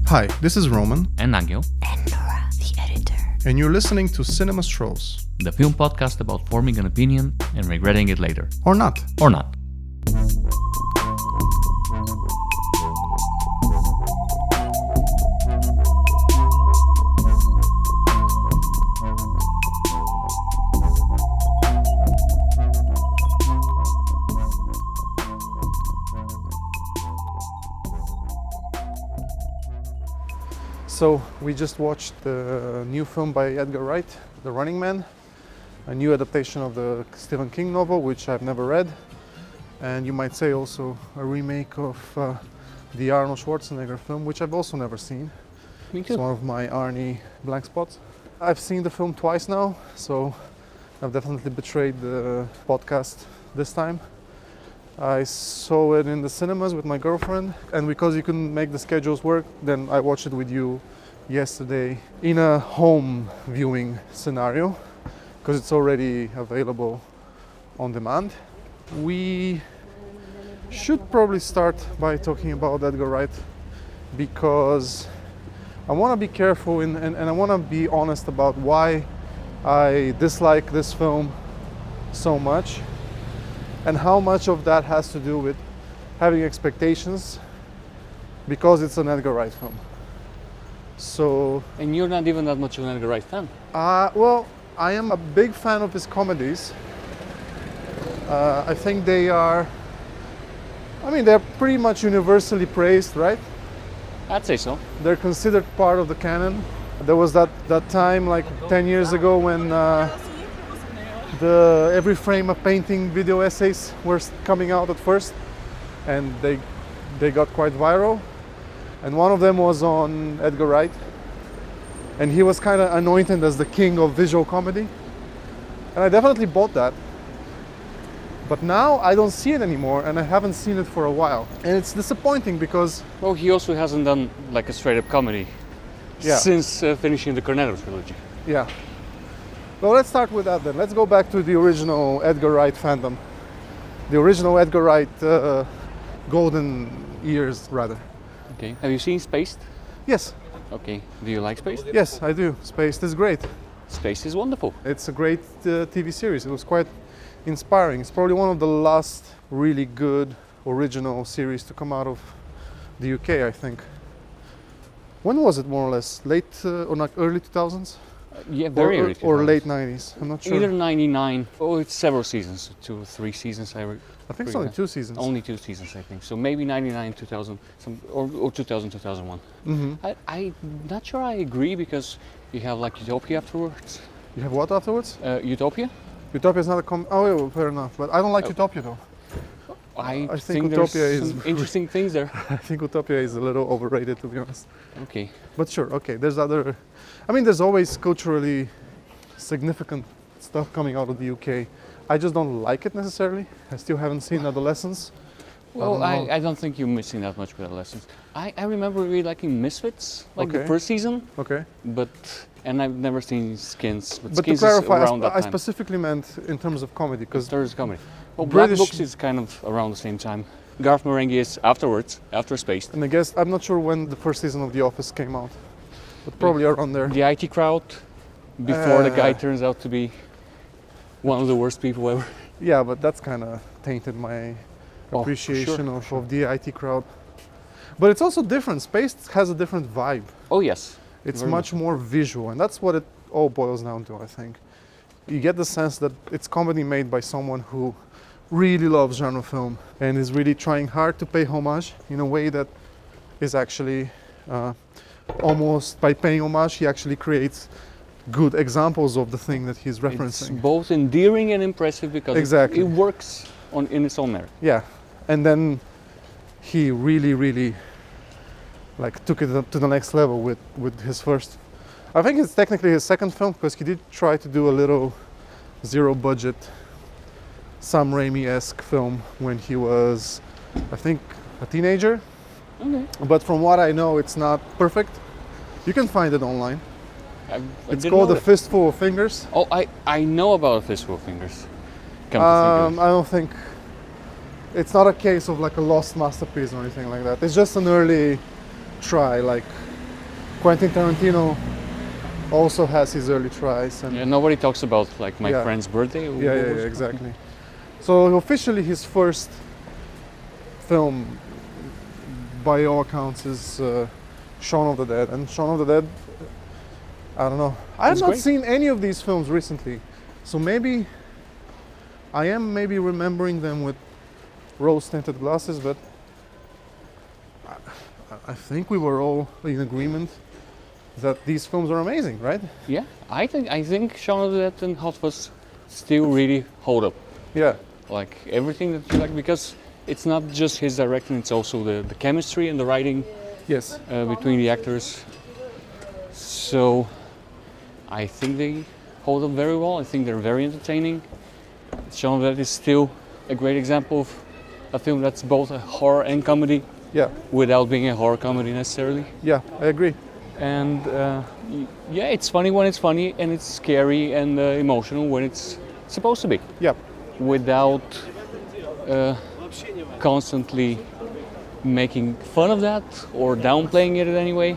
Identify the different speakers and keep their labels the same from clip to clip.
Speaker 1: Hi, this is Roman.
Speaker 2: And Angel,
Speaker 3: And Nora, the editor.
Speaker 1: And you're listening to Cinema Strolls.
Speaker 2: the film podcast about forming an opinion and regretting it later.
Speaker 1: Or not.
Speaker 2: Or not.
Speaker 1: So, we just watched the new film by Edgar Wright, The Running Man, a new adaptation of the Stephen King novel, which I've never read. And you might say also a remake of the Arnold Schwarzenegger film, which I've also never seen.
Speaker 2: Me
Speaker 1: It's
Speaker 2: too.
Speaker 1: one of my Arnie blank spots. I've seen the film twice now, so I've definitely betrayed the podcast this time. I saw it in the cinemas with my girlfriend, and because you couldn't make the schedules work, then I watched it with you yesterday in a home viewing scenario, because it's already available on demand. We should probably start by talking about Edgar Wright, because I want to be careful and I want to be honest about why I dislike this film so much, and how much of that has to do with having expectations because it's an Edgar Wright film. So,
Speaker 2: And you're not even that much of an Edgar Wright fan.
Speaker 1: well, I am a big fan of his comedies. I think they're pretty much universally praised, right?
Speaker 2: I'd say so.
Speaker 1: They're considered part of the canon. There was that time like 10 years ago when the Every Frame a Painting video essays were coming out at first, and they got quite viral. And one of them was on Edgar Wright, and he was kind of anointed as the king of visual comedy. And I definitely bought that. But now I don't see it anymore, and I haven't seen it for a while. And it's disappointing because,
Speaker 2: Well, he also hasn't done like a straight up comedy
Speaker 1: Yeah.
Speaker 2: since finishing the Cornetto trilogy.
Speaker 1: yeah. Well, let's start with that then. Let's go back to the original Edgar Wright fandom. The original Edgar Wright golden years, rather.
Speaker 2: Okay. Have you seen Spaced?
Speaker 1: Yes,
Speaker 2: Okay. Do you like Spaced?
Speaker 1: yes, I do. Spaced is great.
Speaker 2: Spaced is wonderful.
Speaker 1: It's a great TV series. It was quite inspiring. It's probably one of the last really good original series to come out of the UK, I think. When was it, more or less? Late or like early 2000s?
Speaker 2: Yeah, very early.
Speaker 1: Or
Speaker 2: 2000s.
Speaker 1: late 90s? I'm not sure.
Speaker 2: Either 99. Oh, it's several seasons. 2 or 3 seasons.
Speaker 1: I think it's only 2 seasons.
Speaker 2: Only 2 seasons, I think. So maybe 99, 2000, or 2000, 2001.
Speaker 1: Hmm.
Speaker 2: I'm not sure I agree, because you have like Utopia afterwards.
Speaker 1: You have what afterwards?
Speaker 2: Utopia?
Speaker 1: Utopia is not a oh, yeah, well, fair enough. But I don't like
Speaker 2: Oh.
Speaker 1: Utopia though.
Speaker 2: I
Speaker 1: think
Speaker 2: think
Speaker 1: Utopia
Speaker 2: there's
Speaker 1: is
Speaker 2: some interesting things there.
Speaker 1: I think Utopia is a little overrated, to be honest.
Speaker 2: Okay.
Speaker 1: But sure, okay. There's always culturally significant stuff coming out of the UK. I just don't like it necessarily. I still haven't seen Adolescence.
Speaker 2: Well,
Speaker 1: don't know.
Speaker 2: I don't think you're missing that much with Adolescence. I remember really liking Misfits, like the
Speaker 1: Okay.
Speaker 2: first season,
Speaker 1: Okay.
Speaker 2: and I've never seen Skins. But
Speaker 1: But to
Speaker 2: Skins
Speaker 1: clarify,
Speaker 2: is around that
Speaker 1: I
Speaker 2: time.
Speaker 1: specifically meant in terms of comedy, because
Speaker 2: There's comedy. Well, Black
Speaker 1: British-
Speaker 2: Books is kind of around the same time. Garth Marenghi is afterwards, after Spaced.
Speaker 1: and I guess I'm not sure when the first season of The Office came out, but probably around there.
Speaker 2: The IT Crowd, before the guy
Speaker 1: Uh.
Speaker 2: turns out to be one of the worst people ever.
Speaker 1: Yeah, but that's kind of tainted my
Speaker 2: Oh, for
Speaker 1: appreciation
Speaker 2: sure,
Speaker 1: of the IT crowd. But it's also different. Spaced has a different vibe.
Speaker 2: Oh yes.
Speaker 1: It's
Speaker 2: Very
Speaker 1: much more visual, and that's what it all boils down to, I think. You get the sense that it's comedy made by someone who really loves genre film and is really trying hard to pay homage in a way that is actually almost, by paying homage, he actually creates good examples of the thing that he's
Speaker 2: It's
Speaker 1: referencing.
Speaker 2: both endearing and impressive, because
Speaker 1: Exactly.
Speaker 2: it works in its own merit.
Speaker 1: Yeah, and then he really like took it up to the next level with his first. I think it's technically his second film, because he did try to do a little zero budget Sam Raimi-esque film when he was, I think, a teenager.
Speaker 2: Okay.
Speaker 1: But from what I know, it's not perfect. You can find it online.
Speaker 2: I
Speaker 1: It's
Speaker 2: didn't
Speaker 1: called
Speaker 2: know
Speaker 1: A
Speaker 2: that.
Speaker 1: Fistful of Fingers.
Speaker 2: Oh, I know about A Fistful of Fingers. Come to think of it.
Speaker 1: I don't think it's not a case of like a lost masterpiece or anything like that. It's just an early try, like Quentin Tarantino also has his early tries, and
Speaker 2: Yeah, nobody talks about like my
Speaker 1: Yeah.
Speaker 2: friend's birthday.
Speaker 1: yeah, exactly. So officially, his first film, by all accounts, is Shaun of the Dead, and Shaun of the Dead. I don't know. I have
Speaker 2: It's
Speaker 1: not
Speaker 2: great.
Speaker 1: seen any of these films recently, so maybe I am remembering them with rose-tinted glasses, but I think we were all in agreement that these films are amazing, right?
Speaker 2: Yeah, I think Shaun of the Dead and Hot Fuzz still really hold up.
Speaker 1: Yeah,
Speaker 2: Like everything that you like, because it's not just his directing, it's also the chemistry and the writing
Speaker 1: yes.
Speaker 2: between the actors. So I think they hold up very well. I think they're very entertaining. Shaun of the Dead is still a great example of a film that's both a horror and comedy
Speaker 1: Yeah,
Speaker 2: without being a horror comedy necessarily.
Speaker 1: yeah, I agree.
Speaker 2: And yeah, it's funny when it's funny, and it's scary and emotional when it's supposed to be,
Speaker 1: Yeah,
Speaker 2: without constantly making fun of that or downplaying it in any way.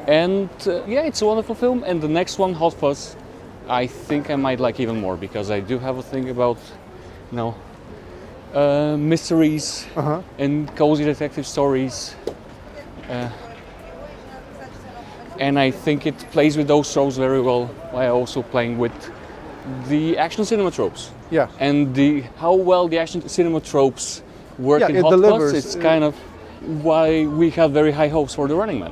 Speaker 2: And yeah, it's a wonderful film. And the next one, Hot Fuzz, I think I might like even more, because I do have a thing about, you know, mysteries and cozy detective stories. And I think it plays with those tropes very well, while also playing with the action cinema tropes.
Speaker 1: yeah,
Speaker 2: And how well the action cinema tropes work
Speaker 1: Yeah,
Speaker 2: in
Speaker 1: it
Speaker 2: Hot
Speaker 1: delivers.
Speaker 2: Fuzz, it's kind of why we have very high hopes for The Running Man.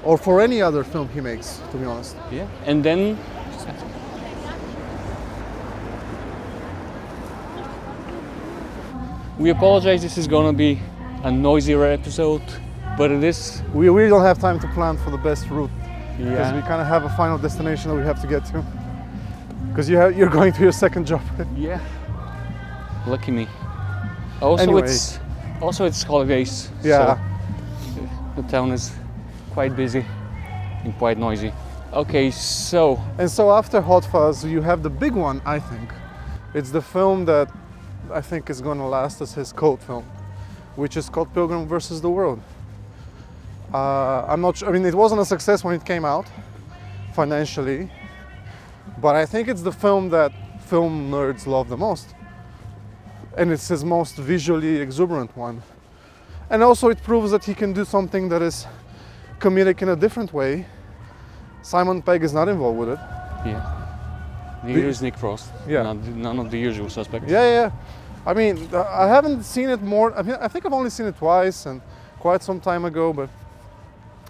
Speaker 1: or for any other film he makes, to be honest.
Speaker 2: Yeah. And then we apologize, this is gonna be a noisier episode, but it is.
Speaker 1: We really don't have time to plan for the best route, because
Speaker 2: Yeah.
Speaker 1: we kind of have a final destination that we have to get to. Because you're going to your second job.
Speaker 2: Yeah. Lucky me. Also,
Speaker 1: Anyway.
Speaker 2: it's holidays.
Speaker 1: Yeah.
Speaker 2: So the town is quite busy and quite noisy. Okay, so
Speaker 1: And so after Hot Fuzz, you have the big one, I think. It's the film that I think is going to last as his cult film, which is called Pilgrim vs. the World. I'm not sure, I mean, it wasn't a success when it came out, financially, but I think it's the film that film nerds love the most. And it's his most visually exuberant one. And also it proves that he can do something that is comedic in a different way. Simon Pegg is not involved with it.
Speaker 2: yeah, neither is Nick Frost.
Speaker 1: Yeah.
Speaker 2: None of the usual suspects.
Speaker 1: Yeah. I mean, I haven't seen it more. I mean, I think I've only seen it twice and quite some time ago. But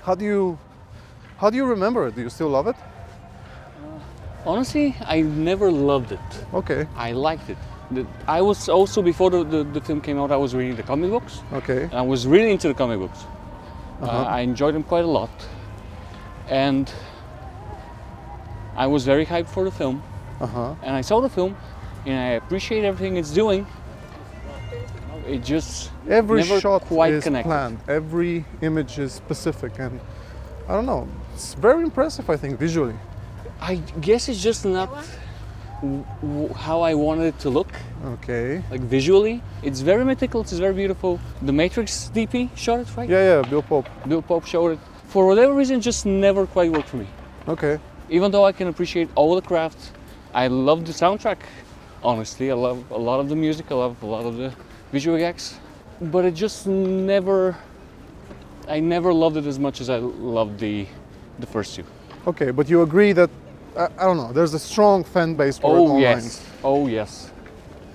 Speaker 1: how do you remember it? Do you still love it?
Speaker 2: Honestly, I never loved it.
Speaker 1: Okay.
Speaker 2: I liked it. I was also, before the film came out, I was reading the comic books.
Speaker 1: Okay.
Speaker 2: And I was really into the comic books. I enjoyed them quite a lot. And I was very hyped for the film. And I saw the film, and I appreciate everything it's doing. It just
Speaker 1: Every
Speaker 2: never
Speaker 1: shot
Speaker 2: quite
Speaker 1: is
Speaker 2: connected.
Speaker 1: planned. Every image is specific, and I don't know. It's very impressive, I think, visually.
Speaker 2: I guess it's just not how I wanted it to look.
Speaker 1: Okay.
Speaker 2: Like visually, it's very meticulous. It's very beautiful. The Matrix DP shot it, right?
Speaker 1: Yeah, Bill Pope.
Speaker 2: Bill Pope showed it. For whatever reason, it just never quite worked for me.
Speaker 1: Okay.
Speaker 2: Even though I can appreciate all the craft, I love the soundtrack. Honestly, I love a lot of the music. I love a lot of the visual gags, but it just never. I never loved it as much as I loved the first two.
Speaker 1: Okay, but you agree that I don't know. There's a strong fan base for it
Speaker 2: Oh
Speaker 1: online.
Speaker 2: yes. Oh yes.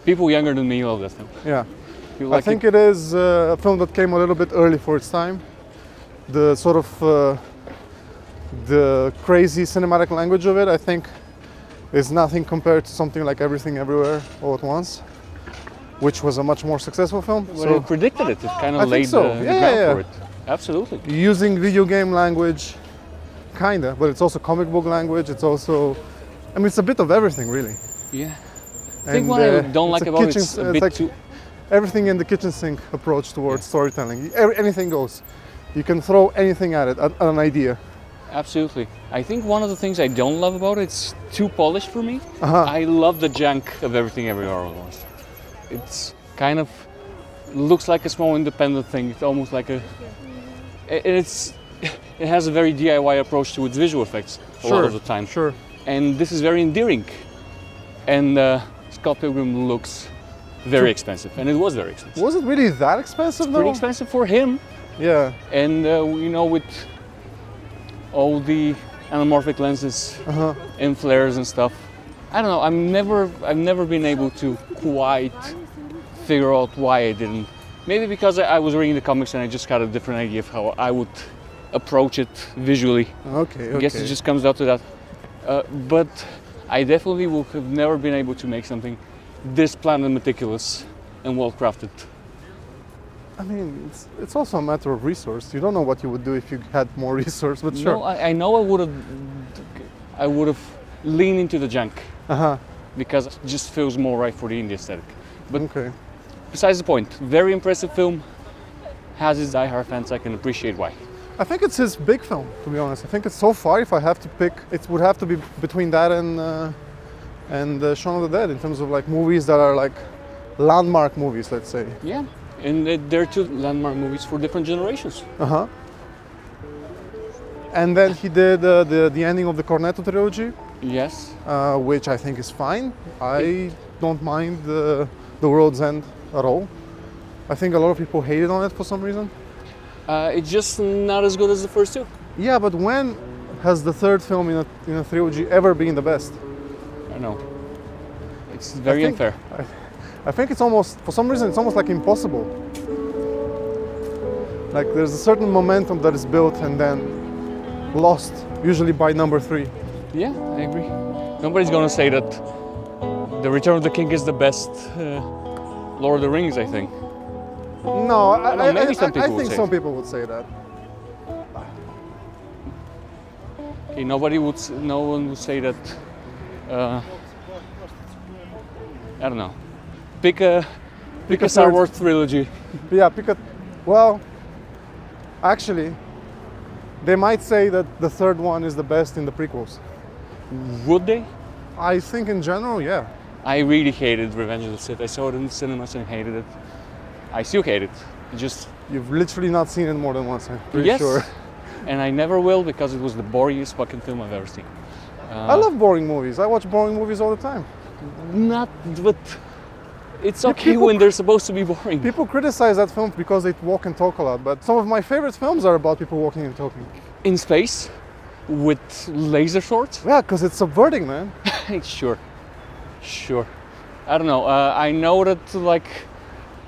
Speaker 2: People younger than me love that film.
Speaker 1: Yeah.
Speaker 2: You
Speaker 1: I
Speaker 2: like
Speaker 1: think
Speaker 2: it?
Speaker 1: it is a film that came a little bit early for its time. The sort of the crazy cinematic language of it, I think, is nothing compared to something like Everything Everywhere All at Once, which was a much more successful film.
Speaker 2: But it predicted it. It kind
Speaker 1: I
Speaker 2: of
Speaker 1: think
Speaker 2: laid
Speaker 1: so.
Speaker 2: the
Speaker 1: Yeah,
Speaker 2: ground
Speaker 1: yeah.
Speaker 2: for it. Absolutely.
Speaker 1: Using video game language, kinda, but it's also comic book language. It's also, I mean, it's a bit of everything, really.
Speaker 2: Yeah. I think
Speaker 1: And,
Speaker 2: what I don't
Speaker 1: it's
Speaker 2: like
Speaker 1: a
Speaker 2: about it
Speaker 1: kitchen-
Speaker 2: is a
Speaker 1: it's
Speaker 2: bit
Speaker 1: like
Speaker 2: too.
Speaker 1: Everything in the kitchen sink approach towards storytelling. Anything goes. You can throw anything at it, at an idea.
Speaker 2: Absolutely. I think one of the things I don't love about it, it's too polished for me. I love the jank of Everything Everywhere All at Once. It's kind of looks like a small independent thing. It's almost like a It has a very DIY approach to its visual effects a lot of the time.
Speaker 1: Sure.
Speaker 2: And this is very endearing. And Scott Pilgrim looks very expensive, and it was very expensive.
Speaker 1: Was it really that expensive though?
Speaker 2: Pretty expensive for him.
Speaker 1: Yeah.
Speaker 2: And with all the anamorphic lenses and flares and stuff, I don't know. I've never been able to quite figure out why I didn't. Maybe because I was reading the comics and I just got a different idea of how I would approach it visually.
Speaker 1: Okay.
Speaker 2: I guess it just comes down to that. But I definitely would have never been able to make something this planned and meticulous and well crafted.
Speaker 1: I mean, it's also a matter of resource. You don't know what you would do if you had more resource, but sure.
Speaker 2: No, I know I would have leaned into the junk because it just feels more right for the indie aesthetic. But besides the point, very impressive film. Has its diehard fans. I can appreciate why.
Speaker 1: I think it's his big film, to be honest. I think it's so far. If I have to pick, it would have to be between that and Shaun of the Dead in terms of like movies that are like landmark movies, let's say.
Speaker 2: Yeah, and they're two landmark movies for different generations.
Speaker 1: And then he did the ending of the Cornetto trilogy.
Speaker 2: Yes.
Speaker 1: Which I think is fine. I don't mind the World's End at all. I think a lot of people hated on it for some reason.
Speaker 2: It's just not as good as the first two.
Speaker 1: Yeah, but when has the third film in a trilogy ever been the best?
Speaker 2: I know. It's very unfair.
Speaker 1: I think it's almost, for some reason, it's almost like impossible. Like there's a certain momentum that is built and then lost, usually by number 3.
Speaker 2: Yeah, I agree. Nobody's gonna say that The Return of the King is the best Lord of the Rings, I think.
Speaker 1: No, I think
Speaker 2: say
Speaker 1: some people would say that.
Speaker 2: Okay, no one would say that. I don't know. Pick a Star Wars trilogy.
Speaker 1: Yeah, well, actually, they might say that the third one is the best in the prequels.
Speaker 2: Would they?
Speaker 1: I think in general, yeah.
Speaker 2: I really hated Revenge of the Sith. I saw it in the cinemas and hated it. I still hate it.
Speaker 1: You've literally not seen it more than once, I'm pretty sure.
Speaker 2: And I never will because it was the boringest fucking film I've ever seen.
Speaker 1: I love boring movies. I watch boring movies all the time.
Speaker 2: But it's okay when they're supposed to be boring.
Speaker 1: People criticize that film because they walk and talk a lot, but some of my favorite films are about people walking and talking.
Speaker 2: In space? With laser swords?
Speaker 1: Yeah, because it's subverting, man.
Speaker 2: Sure. I don't know. I know that like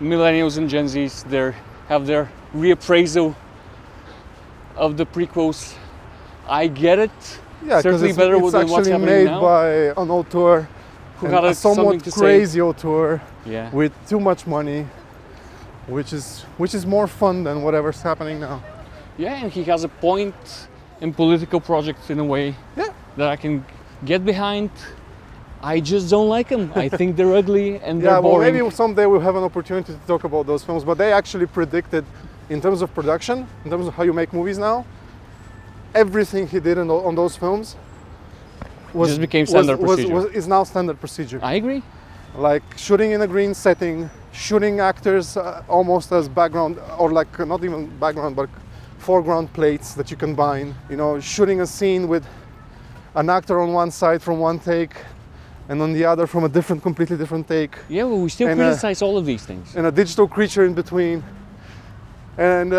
Speaker 2: millennials and Gen Zs, they have their reappraisal of the prequels. I get it.
Speaker 1: Yeah,
Speaker 2: certainly better than what's happening now.
Speaker 1: It's actually made by an auteur
Speaker 2: who got
Speaker 1: a somewhat crazy auteur with too much money, which is more fun than whatever's happening now.
Speaker 2: Yeah, and he has a point in political projects in a way that I can get behind. I just don't like them. I think they're ugly and they're boring.
Speaker 1: Well, maybe someday we'll have an opportunity to talk about those films, but they actually predicted, in terms of production, in terms of how you make movies now, everything he did on those films
Speaker 2: just became standard procedure.
Speaker 1: Is now standard procedure.
Speaker 2: I agree.
Speaker 1: Like shooting in a green setting, shooting actors almost as background, or like not even background, but foreground plates that you combine. You know, shooting a scene with an actor on one side from one take, and on the other from a completely different take.
Speaker 2: Yeah, well, we still criticize all of these things.
Speaker 1: And a digital creature in between. And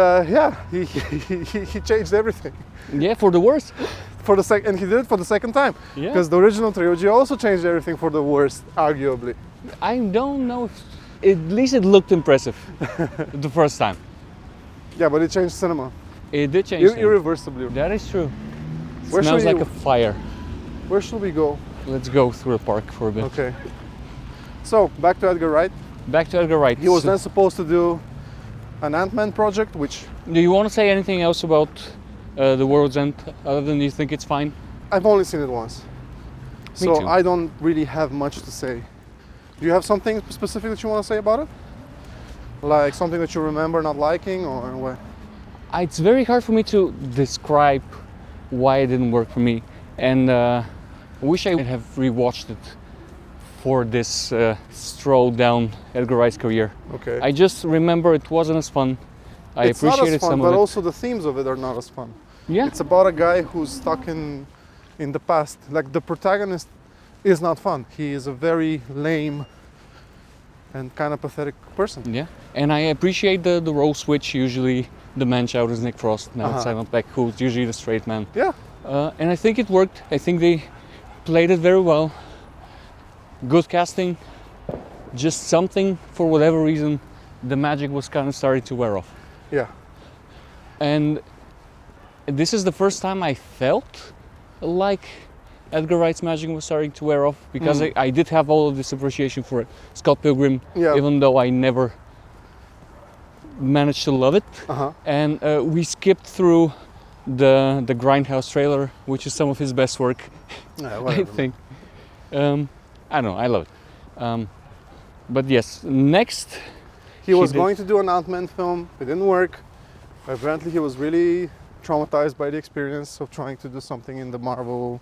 Speaker 1: he changed everything.
Speaker 2: Yeah, for the worst.
Speaker 1: And he did it for the second time.
Speaker 2: Yeah.
Speaker 1: Because the original trilogy also changed everything for the worst, arguably.
Speaker 2: I don't know at least it looked impressive the first time.
Speaker 1: Yeah, but it changed cinema.
Speaker 2: It did change cinema.
Speaker 1: Irreversibly.
Speaker 2: That is true. It smells like a fire.
Speaker 1: Where should we go?
Speaker 2: Let's go through the park for a bit.
Speaker 1: Okay. So, back to Edgar Wright.
Speaker 2: Back to Edgar Wright.
Speaker 1: He was then supposed to do an Ant-Man project, which...
Speaker 2: Do you want to say anything else about The World's End, other than you think it's fine?
Speaker 1: I've only seen it once.
Speaker 2: Me too.
Speaker 1: I don't really have much to say. Do you have something specific that you want to say about it? Like something that you remember not liking, or what?
Speaker 2: It's very hard for me to describe why it didn't work for me. And I wish I would have rewatched it for this stroll down Edgar Wright's career.
Speaker 1: Okay.
Speaker 2: I just remember it wasn't as fun. I
Speaker 1: It's not as
Speaker 2: appreciated
Speaker 1: fun,
Speaker 2: some
Speaker 1: but
Speaker 2: of it.
Speaker 1: also the themes of it are not as fun.
Speaker 2: Yeah,
Speaker 1: It's about a guy who's stuck in the past. Like the protagonist is not fun. He is a very lame and kind of pathetic person.
Speaker 2: yeah. And I appreciate the role switch. Usually the man child is Nick Frost, now it's Simon Pegg, who's usually the straight man.
Speaker 1: Yeah,
Speaker 2: And I think it worked. I think they played it very well. Good casting. Just something, for whatever reason, the magic was kind of starting to wear off.
Speaker 1: yeah.
Speaker 2: And this is the first time I felt like Edgar Wright's magic was starting to wear off, because I did have all of this appreciation for it. Scott Pilgrim,
Speaker 1: Yeah.
Speaker 2: even though I never managed to love it.
Speaker 1: Uh-huh.
Speaker 2: And we skipped through the Grindhouse trailer, which is some of his best work,
Speaker 1: Yeah,
Speaker 2: I
Speaker 1: whatever.
Speaker 2: think. I don't know, I love it. But yes, next,
Speaker 1: He was
Speaker 2: did-
Speaker 1: going to do an Ant-Man film. It didn't work. Apparently, he was really traumatized by the experience of trying to do something in the Marvel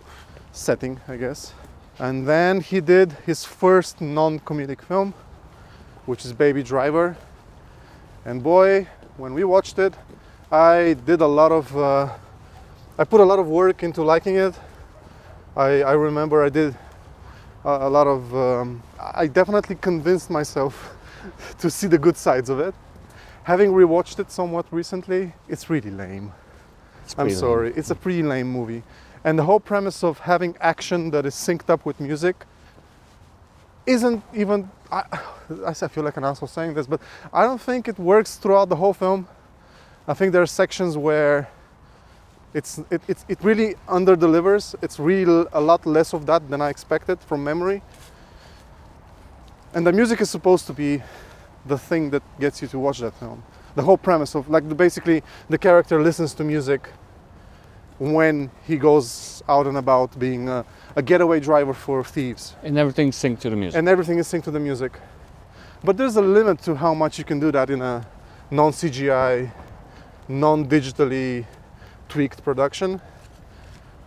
Speaker 1: setting, I guess. And then he did his first non-comedic film, which is Baby Driver. And boy, when we watched it, I did a lot of, I put a lot of work into liking it. I remember I did a lot of, I definitely convinced myself to see the good sides of it. Having rewatched it somewhat recently, it's really lame.
Speaker 2: it's
Speaker 1: I'm
Speaker 2: pretty
Speaker 1: sorry, it's a pretty lame movie. And the whole premise of having action that is synced up with music isn't even, I feel like an asshole saying this, but I don't think it works throughout the whole film. I think there are sections where it really under-delivers. It's really a lot less of that than I expected from memory. And the music is supposed to be the thing that gets you to watch that film. The whole premise of, like, basically the character listens to music when he goes out and about being a getaway driver for thieves.
Speaker 2: And everything synced to the music.
Speaker 1: And everything is synced to the music. But there's a limit to how much you can do that in a non-CGI, non-digitally tweaked production.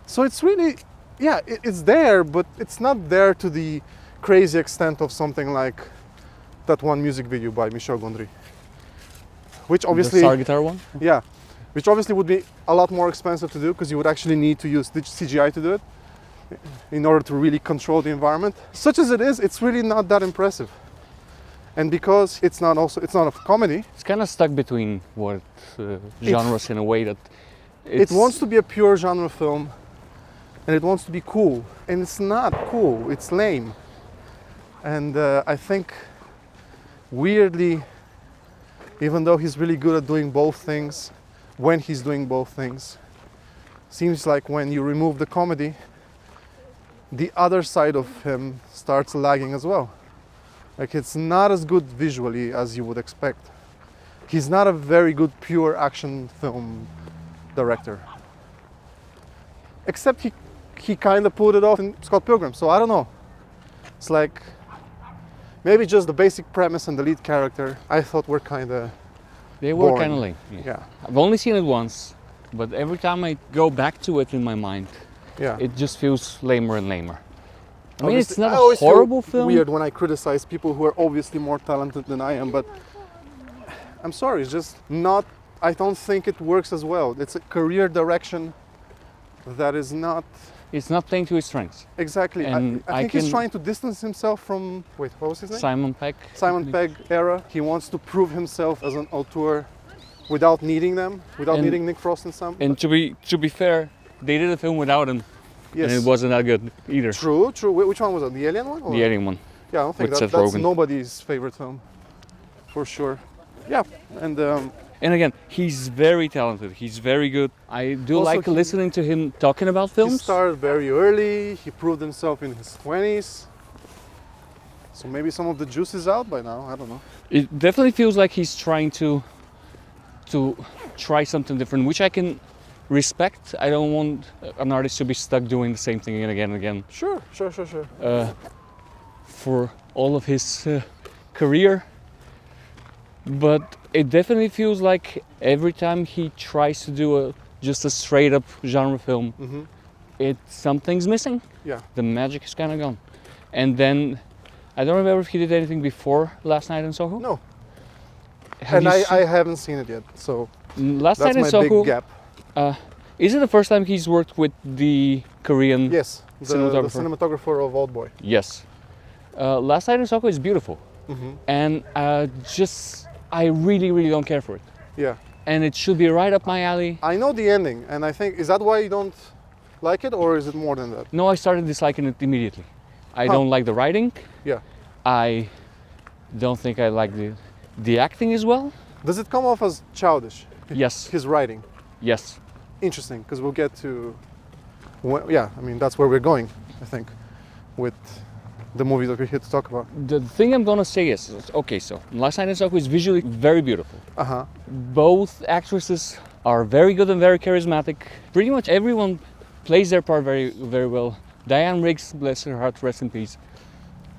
Speaker 1: So it's really, yeah, it's there, but it's not there to the crazy extent of something like that one music video by Michel Gondry. Which obviously,
Speaker 2: the Star Guitar one?
Speaker 1: yeah, which obviously would be a lot more expensive to do, because you would actually need to use CGI to do it in order to really control the environment. Such as it is, it's really not that impressive. And because it's not a comedy,
Speaker 2: It's kind of stuck between what genres in a way that
Speaker 1: it wants to be a pure genre film, and it wants to be cool, and it's not cool, it's lame. And I think, weirdly, even though he's really good at doing both things, when he's doing both things, seems like when you remove the comedy, the other side of him starts lagging as well. Like, it's not as good visually as you would expect. He's not a very good pure action film director. Except he kind of pulled it off in Scott Pilgrim, so I don't know. It's like, maybe just the basic premise and the lead character I thought were kind of
Speaker 2: they were
Speaker 1: boring.
Speaker 2: kind of lame.
Speaker 1: Yeah,
Speaker 2: I've only seen it once, but every time I go back to it in my mind,
Speaker 1: yeah.
Speaker 2: it just feels lamer and lamer. I mean,
Speaker 1: Obviously,
Speaker 2: it's not
Speaker 1: I
Speaker 2: a
Speaker 1: always feel
Speaker 2: horrible film.
Speaker 1: weird when I criticize people who are obviously more talented than I am, but I'm sorry, it's just not, I don't think it works as well. It's a career direction that is not
Speaker 2: It's not playing to his strengths.
Speaker 1: exactly.
Speaker 2: And
Speaker 1: I think he's trying to distance himself from, wait, what was his name?
Speaker 2: Simon Pegg.
Speaker 1: Simon Pegg era. He wants to prove himself as an auteur without needing them, without
Speaker 2: And-
Speaker 1: needing Nick Frost and Sam.
Speaker 2: And to be fair, they did a film without him,
Speaker 1: Yes.
Speaker 2: and it wasn't that good either.
Speaker 1: True. Which one was it? The Alien one? Or-
Speaker 2: The Alien one.
Speaker 1: Yeah, I don't think
Speaker 2: with Seth
Speaker 1: that's
Speaker 2: Rogen.
Speaker 1: nobody's favorite film, for sure. Yeah, and
Speaker 2: And again, he's very talented. He's very good. I do
Speaker 1: Also,
Speaker 2: like
Speaker 1: he-
Speaker 2: listening to him talking about
Speaker 1: he
Speaker 2: films.
Speaker 1: started very early. He proved himself in his 20s. So maybe some of the juice is out by now. I don't know.
Speaker 2: It definitely feels like he's trying to try something different, which I can respect. I don't want an artist to be stuck doing the same thing again and again
Speaker 1: Sure.
Speaker 2: for all of his career. But it definitely feels like every time he tries to do just a straight up genre film, something's missing.
Speaker 1: Yeah.
Speaker 2: The magic is kind of gone. And then I don't remember if he did anything before Last Night in Soho.
Speaker 1: No.
Speaker 2: Have you
Speaker 1: I haven't seen it yet, so
Speaker 2: Last
Speaker 1: that's
Speaker 2: Night in
Speaker 1: my
Speaker 2: Soho.
Speaker 1: big gap.
Speaker 2: Is it the first time he's worked with the Korean?
Speaker 1: Yes, the cinematographer of Old Boy.
Speaker 2: Yes. Last Night in Soho is beautiful, and I really, really don't care for it.
Speaker 1: Yeah.
Speaker 2: And it should be right up my alley.
Speaker 1: I know the ending, and I think, is that why you don't like it, or is it more than that?
Speaker 2: No, I started disliking it immediately. I don't like the writing.
Speaker 1: Yeah.
Speaker 2: I don't think I like the acting as well.
Speaker 1: Does it come off as childish?
Speaker 2: Yes.
Speaker 1: His writing.
Speaker 2: Yes.
Speaker 1: Interesting, because we'll get to, yeah, I mean, that's where we're going, I think, with the movie that we're here to talk about.
Speaker 2: The thing I'm gonna say is, okay, so Last Night in Soho is visually very beautiful. Both actresses are very good and very charismatic. Pretty much everyone plays their part very, very well. Diane Riggs, bless her heart, rest in peace.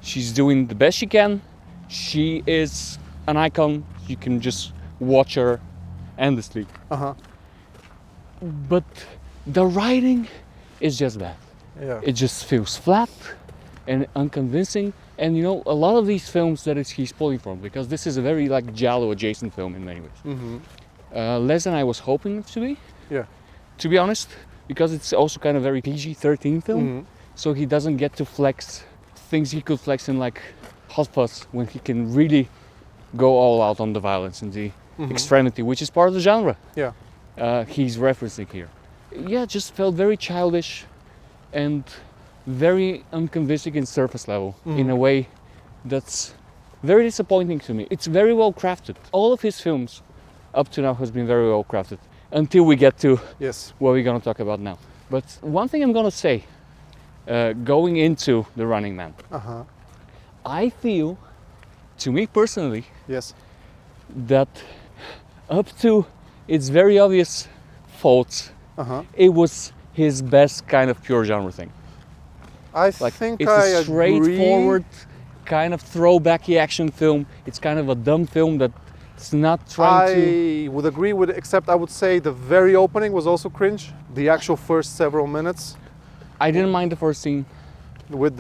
Speaker 2: She's doing the best she can. She is an icon. You can just watch her endlessly. But the writing is just bad.
Speaker 1: Yeah.
Speaker 2: It just feels flat and unconvincing. And you know, a lot of these films that he's pulling from, because this is a very like giallo adjacent film in many ways. Less than I was hoping it to be.
Speaker 1: Yeah.
Speaker 2: To be honest, because it's also kind of very PG-13 film, so he doesn't get to flex things he could flex in like Hot Fuzz, when he can really go all out on the violence and the extremity, which is part of the genre.
Speaker 1: Yeah.
Speaker 2: He's referencing here. Yeah, it just felt very childish and very unconvincing in surface level in a way that's very disappointing to me. It's very well crafted. All of his films up to now has been very well crafted until we get to what we're going to talk about now. But one thing I'm going to say, going into The Running Man, I feel, to me personally, that up to its very obvious faults, it was his best kind of pure genre thing.
Speaker 1: I think
Speaker 2: it's a straightforward kind of throwbacky action film. It's kind of a dumb film that's not trying to...
Speaker 1: I would agree with it, except I would say the very opening was also cringe. The actual first several minutes.
Speaker 2: I didn't mind the first scene.
Speaker 1: With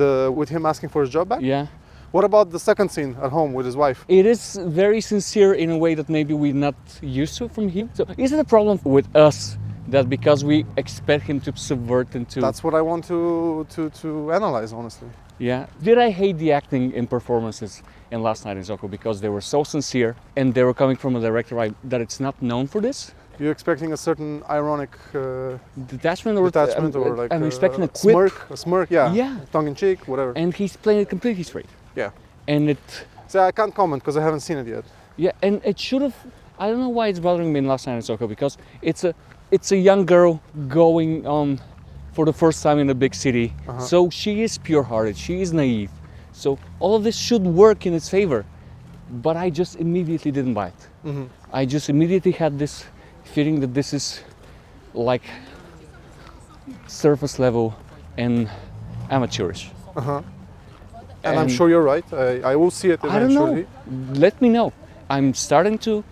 Speaker 1: him asking for his job back?
Speaker 2: Yeah.
Speaker 1: What about the second scene at home with his wife?
Speaker 2: It is very sincere in a way that maybe we're not used to from him. So is it a problem with us that because we expect him to subvert and to...
Speaker 1: That's what I want to analyze, honestly.
Speaker 2: Yeah. Did I hate the acting and performances in Last Night in Soho because they were so sincere and they were coming from a director that it's not known for this?
Speaker 1: You're expecting a certain ironic
Speaker 2: detachment
Speaker 1: or like
Speaker 2: I'm expecting a quip.
Speaker 1: A smirk, yeah.
Speaker 2: Yeah.
Speaker 1: Tongue-in-cheek, whatever.
Speaker 2: And he's playing it completely straight.
Speaker 1: Yeah.
Speaker 2: And
Speaker 1: So I can't comment because I haven't seen it yet.
Speaker 2: Yeah, and it should have... I don't know why it's bothering me in Last Night in Soho, because it's a young girl going on for the first time in a big city. So she is pure-hearted, she is naive. So all of this should work in its favor. But I just immediately didn't buy it. I just immediately had this feeling that this is like surface level and amateurish.
Speaker 1: And I'm sure you're right. I will see it eventually.
Speaker 2: I don't know. Let me know. I'm starting to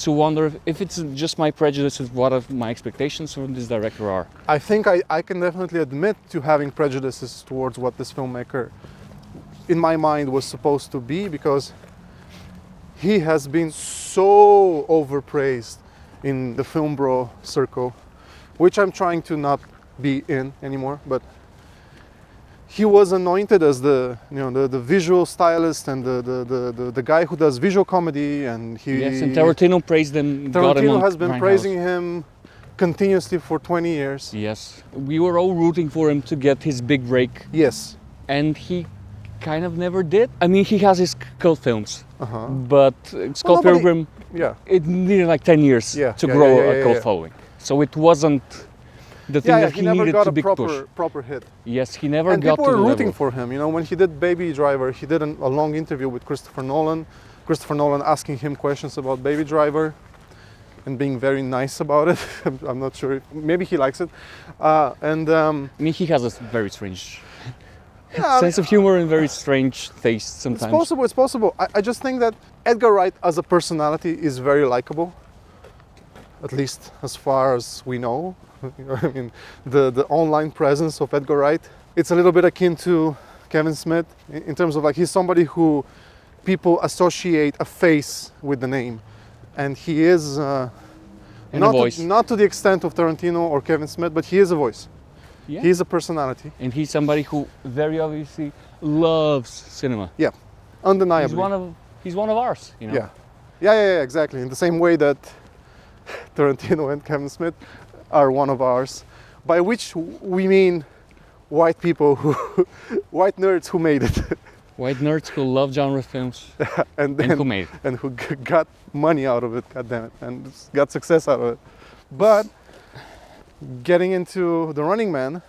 Speaker 2: wonder if it's just my prejudices, what my expectations from this director are.
Speaker 1: I think I can definitely admit to having prejudices towards what this filmmaker, in my mind, was supposed to be, because he has been so overpraised in the film bro circle, which I'm trying to not be in anymore, but he was anointed as the visual stylist and the guy who does visual comedy, and
Speaker 2: and Tarantino praised him.
Speaker 1: Tarantino has been praising him continuously for 20 years.
Speaker 2: Yes, we were all rooting for him to get his big break.
Speaker 1: Yes,
Speaker 2: and he kind of never did. I mean, he has his cult films, but Scott Pilgrim, it needed like 10 years to grow a cult following. So it wasn't the thing that he needed to big push.
Speaker 1: Proper hit.
Speaker 2: Yes, he never
Speaker 1: and
Speaker 2: got to the level.
Speaker 1: People were rooting for him. You know, when he did Baby Driver, he did a long interview with Christopher Nolan. Christopher Nolan asking him questions about Baby Driver and being very nice about it. I'm not sure. Maybe he likes it. I
Speaker 2: mean, he has a very strange sense of humor and very strange taste sometimes.
Speaker 1: It's possible. I just think that Edgar Wright as a personality is very likable, at least as far as we know. I mean, the online presence of Edgar Wright, it's a little bit akin to Kevin Smith in terms of like he's somebody who people associate a face with the name. and he is
Speaker 2: And a voice.
Speaker 1: not to the extent of Tarantino or Kevin Smith, but he is a voice.
Speaker 2: Yeah.
Speaker 1: He's a personality.
Speaker 2: And he's somebody who very obviously loves cinema.
Speaker 1: Yeah, undeniably.
Speaker 2: He's one of ours, you know.
Speaker 1: Yeah, exactly. In the same way that Tarantino and Kevin Smith are one of ours, by which we mean white people white nerds who made it.
Speaker 2: White nerds who love genre films
Speaker 1: and
Speaker 2: who made it.
Speaker 1: And who got money out of it, goddammit, and got success out of it. But getting into The Running Man,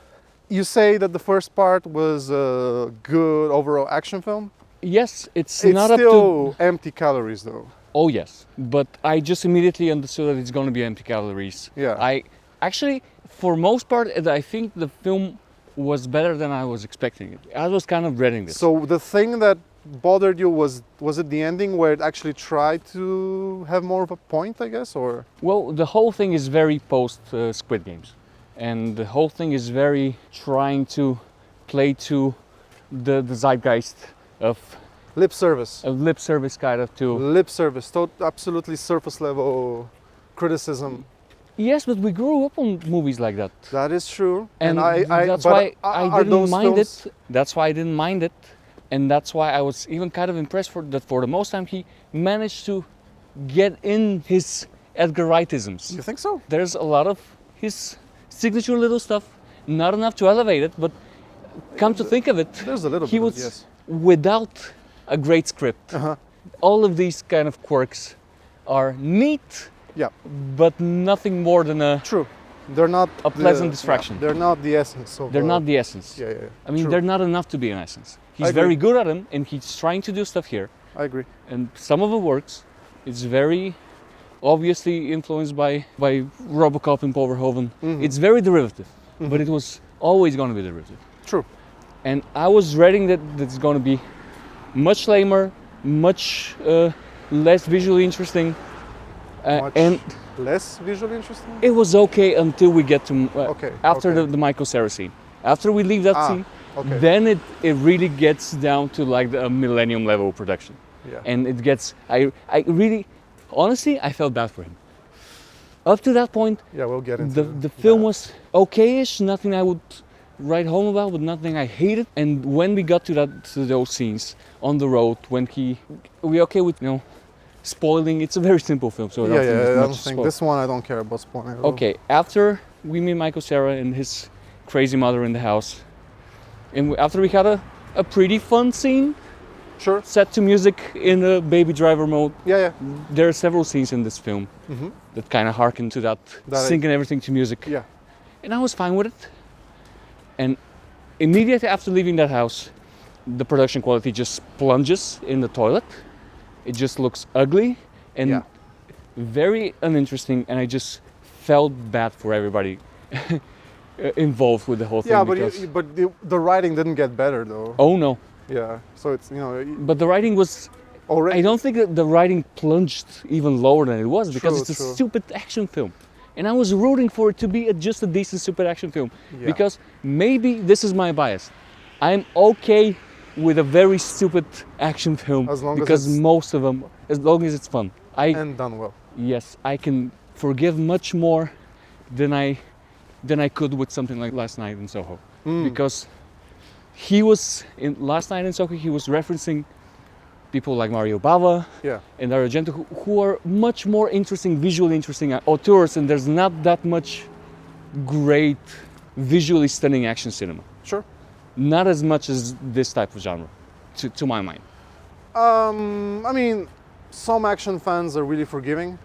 Speaker 1: you say that the first part was a good overall action film.
Speaker 2: Yes, it's
Speaker 1: It's
Speaker 2: not up
Speaker 1: still
Speaker 2: to...
Speaker 1: empty calories though.
Speaker 2: Oh yes, but I just immediately understood that it's going to be empty calories.
Speaker 1: Yeah.
Speaker 2: I actually, for most part, I think the film was better than I was expecting it. I was kind of dreading this.
Speaker 1: So the thing that bothered you was it the ending where it actually tried to have more of a point, I guess, or?
Speaker 2: Well, the whole thing is very post Squid Games, and the whole thing is very trying to play to the zeitgeist of
Speaker 1: Lip service.
Speaker 2: lip service kind of to.
Speaker 1: Lip service. Absolutely surface level criticism.
Speaker 2: Yes, but we grew up on movies like that,
Speaker 1: That is true.
Speaker 2: and that's
Speaker 1: but
Speaker 2: why I
Speaker 1: are
Speaker 2: didn't
Speaker 1: those
Speaker 2: mind
Speaker 1: films-
Speaker 2: it. That's why I didn't mind it, and that's why I was even kind of impressed that for the most time he managed to get in his Edgar Wrightisms.
Speaker 1: You think so?
Speaker 2: There's a lot of his signature little stuff, not enough to elevate it, but come to think of it,
Speaker 1: There's a little
Speaker 2: he
Speaker 1: bit.
Speaker 2: was
Speaker 1: Yes.
Speaker 2: without a great script.
Speaker 1: Uh-huh.
Speaker 2: All of these kind of quirks are neat,
Speaker 1: Yeah.
Speaker 2: but nothing more than a
Speaker 1: True. They're not
Speaker 2: A pleasant distraction.
Speaker 1: They're not the essence of.
Speaker 2: they're not the essence.
Speaker 1: Yeah.
Speaker 2: I mean,
Speaker 1: True.
Speaker 2: they're not enough to be an essence. He's
Speaker 1: agree.
Speaker 2: very good at them, and he's trying to do stuff here,
Speaker 1: I agree.
Speaker 2: and some of it works. It's very obviously influenced by RoboCop and Paul Verhoeven.
Speaker 1: Mhm.
Speaker 2: It's very derivative, but it was always going to be derivative.
Speaker 1: True.
Speaker 2: And I was dreading that it's going to be much lamer, much less visually interesting,
Speaker 1: Much
Speaker 2: and
Speaker 1: less visually interesting.
Speaker 2: it was okay until we get to
Speaker 1: Okay,
Speaker 2: after
Speaker 1: okay.
Speaker 2: the Michael Cera scene. After we leave that scene,
Speaker 1: okay.
Speaker 2: then it really gets down to like the Millennium level production,
Speaker 1: Yeah.
Speaker 2: and it gets. I really, honestly, I felt bad for him. Up to that point,
Speaker 1: Yeah, we'll get into
Speaker 2: the film
Speaker 1: that.
Speaker 2: was okay-ish, nothing I would write home about, but nothing I hated. And when we got to those scenes on the road, when we okay with spoiling. It's a very simple film, so I don't think
Speaker 1: I
Speaker 2: there's
Speaker 1: don't
Speaker 2: much to
Speaker 1: think
Speaker 2: spoil.
Speaker 1: this one I don't care about spoiling. at all.
Speaker 2: Okay, after we meet Michael Cera and his crazy mother in the house, and after we had a pretty fun scene
Speaker 1: Sure.
Speaker 2: set to music in a Baby Driver mode,
Speaker 1: Yeah.
Speaker 2: there are several scenes in this film
Speaker 1: Mm-hmm.
Speaker 2: that kind of harken to that,
Speaker 1: That
Speaker 2: syncing everything to music.
Speaker 1: Yeah.
Speaker 2: And I was fine with it. And immediately after leaving that house, the production quality just plunges in the toilet. It just looks ugly and
Speaker 1: Yeah.
Speaker 2: very uninteresting, and I just felt bad for everybody involved with the whole thing.
Speaker 1: Yeah,
Speaker 2: because,
Speaker 1: but the writing didn't get better though.
Speaker 2: oh no,
Speaker 1: Yeah. So it's
Speaker 2: but the writing was,
Speaker 1: already.
Speaker 2: I don't think that the writing plunged even lower than it was, because
Speaker 1: True,
Speaker 2: it's a
Speaker 1: true.
Speaker 2: stupid action film. And I was rooting for it to be just a decent stupid action film.
Speaker 1: Yeah.
Speaker 2: Because maybe this is my bias. I'm okay with a very stupid action film
Speaker 1: As long as
Speaker 2: because
Speaker 1: it's-
Speaker 2: most of them, as long as it's fun.
Speaker 1: and done well.
Speaker 2: Yes, I can forgive much more than I could with something like Last Night in Soho.
Speaker 1: Mm.
Speaker 2: Because he was in Last Night in Soho, he was referencing people like Mario Bava
Speaker 1: Yeah.
Speaker 2: and Dario Argento who are much more interesting, visually interesting auteurs, and there's not that much great, visually stunning action cinema.
Speaker 1: Sure.
Speaker 2: Not as much as this type of genre, to my mind.
Speaker 1: I mean, some action fans are really forgiving,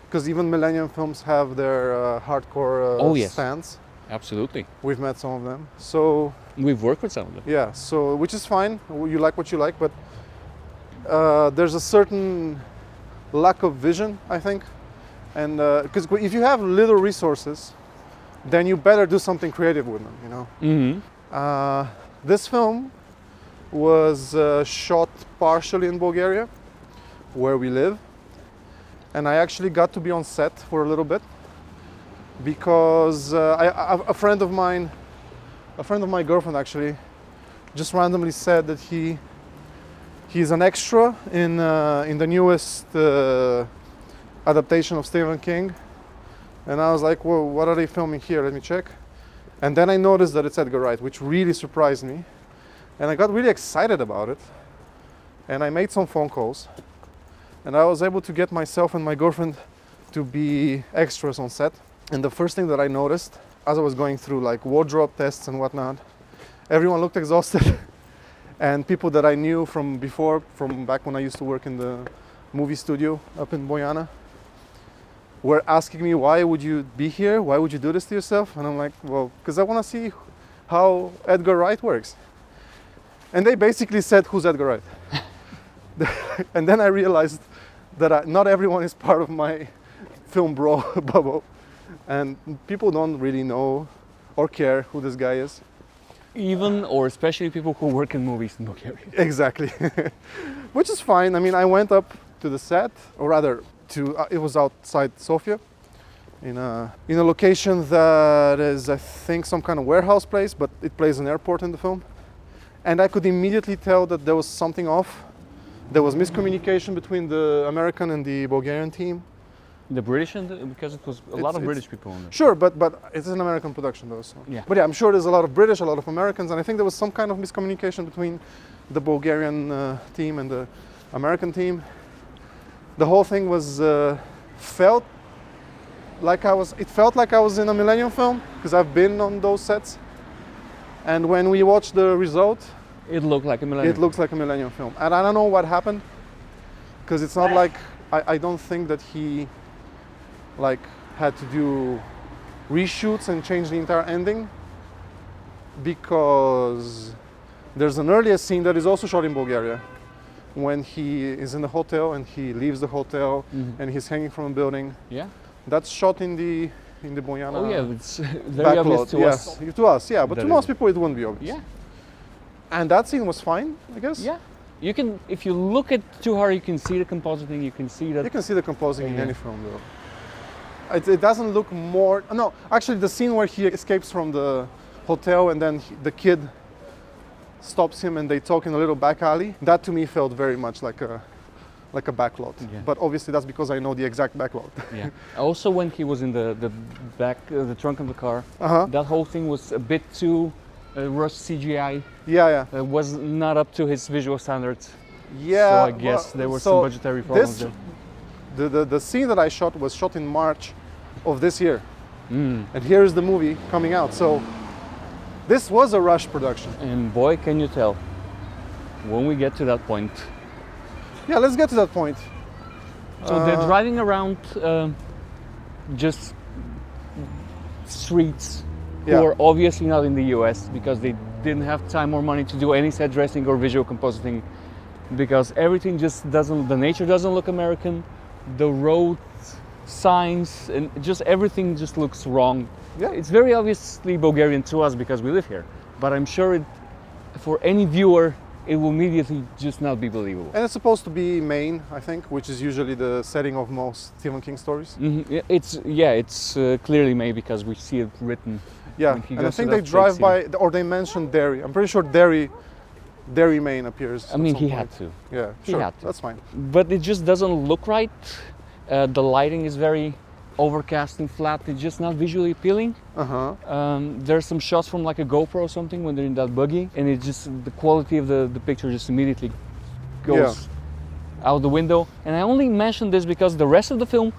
Speaker 1: because even Millennium films have their hardcore
Speaker 2: Oh, yes.
Speaker 1: fans.
Speaker 2: Absolutely.
Speaker 1: We've met some of them. So
Speaker 2: We've worked with some of them.
Speaker 1: yeah, so which is fine. You like what you like, but there's a certain lack of vision, I think, and because if you have little resources, then you better do something creative with them. You know.
Speaker 2: Mm-hmm.
Speaker 1: This film was shot partially in Bulgaria, where we live, and I actually got to be on set for a little bit because a friend of mine, a friend of my girlfriend actually, just randomly said that he's an extra in the newest adaptation of Stephen King. And I was like, whoa, what are they filming here? Let me check. And then I noticed that it's Edgar Wright, which really surprised me. And I got really excited about it. And I made some phone calls. And I was able to get myself and my girlfriend to be extras on set. And the first thing that I noticed as I was going through like wardrobe tests and whatnot, everyone looked exhausted. And people that I knew from before, from back when I used to work in the movie studio up in Bojana, were asking me, why would you be here? Why would you do this to yourself? And I'm like, well, because I want to see how Edgar Wright works. And they basically said, who's Edgar Wright? And then I realized that not everyone is part of my film bro bubble. And people don't really know or care who this guy is.
Speaker 2: Even or especially people who work in movies in Bulgaria.
Speaker 1: Exactly. Which is fine. I mean, I went up to the set, or rather, it was outside Sofia, in a location that is, I think, some kind of warehouse place, but it plays an airport in the film. And I could immediately tell that there was something off. There was miscommunication between the American and the Bulgarian team.
Speaker 2: The British, because it was a lot of British people on it.
Speaker 1: Sure, but it's an American production though. So.
Speaker 2: Yeah.
Speaker 1: But yeah, I'm sure there's a lot of British, a lot of Americans, and I think there was some kind of miscommunication between the Bulgarian team and the American team. The whole thing was felt like I was in a Millennium film, because I've been on those sets. And when we watched the result,
Speaker 2: it looked like a Millennium.
Speaker 1: It looks like a Millennium film. And I don't know what happened, because it's not like, I don't think that he had to do reshoots and change the entire ending, because there's an earlier scene that is also shot in Bulgaria when he is in the hotel and he leaves the hotel and he's hanging from a building.
Speaker 2: Yeah.
Speaker 1: That's shot in the Bojana.
Speaker 2: Oh yeah, it's very obvious to us.
Speaker 1: To us, yeah, but to most people it wouldn't be obvious.
Speaker 2: Yeah.
Speaker 1: And that scene was fine, I guess.
Speaker 2: Yeah. You can, if you look at too hard, you can see the compositing. You can see that.
Speaker 1: You can see the composing in any film, though. It doesn't look more. No, actually, the scene where he escapes from the hotel and then the kid stops him and they talk in a little back alley. That to me felt very much like a backlot. Yeah. But obviously, that's because I know the exact backlot.
Speaker 2: Yeah. Also, when he was in the back, the trunk of the car, that whole thing was a bit too rushed CGI.
Speaker 1: Yeah.
Speaker 2: It was not up to his visual standards.
Speaker 1: Yeah.
Speaker 2: So I guess there were some budgetary problems there.
Speaker 1: The scene that I shot was shot in March of this year. And here's the movie coming out. So this was a rush production.
Speaker 2: And boy, can you tell when we get to that point.
Speaker 1: Yeah, let's get to that point.
Speaker 2: So they're driving around just streets who are obviously not in the US because they didn't have time or money to do any set dressing or visual compositing, because everything just doesn't, the nature doesn't look American, the road signs and just everything just looks wrong.
Speaker 1: Yeah.
Speaker 2: It's very obviously Bulgarian to us because we live here, but I'm sure for any viewer it will immediately just not be believable.
Speaker 1: And it's supposed to be Maine, I think, which is usually the setting of most Stephen King stories.
Speaker 2: It's clearly Maine because we see it written.
Speaker 1: Yeah, and I think they drive by, or they mention Derry. I'm pretty sure Derry, Maine appears.
Speaker 2: I mean, he
Speaker 1: point.
Speaker 2: had to.
Speaker 1: Yeah,
Speaker 2: he
Speaker 1: sure,
Speaker 2: had to.
Speaker 1: That's fine.
Speaker 2: But it just doesn't look right. The lighting is very overcast and flat. It's just not visually appealing. There's some shots from like a GoPro or something when they're in that buggy, and it just, the quality of the picture just immediately goes out the window. And I only mention this because the rest of the film,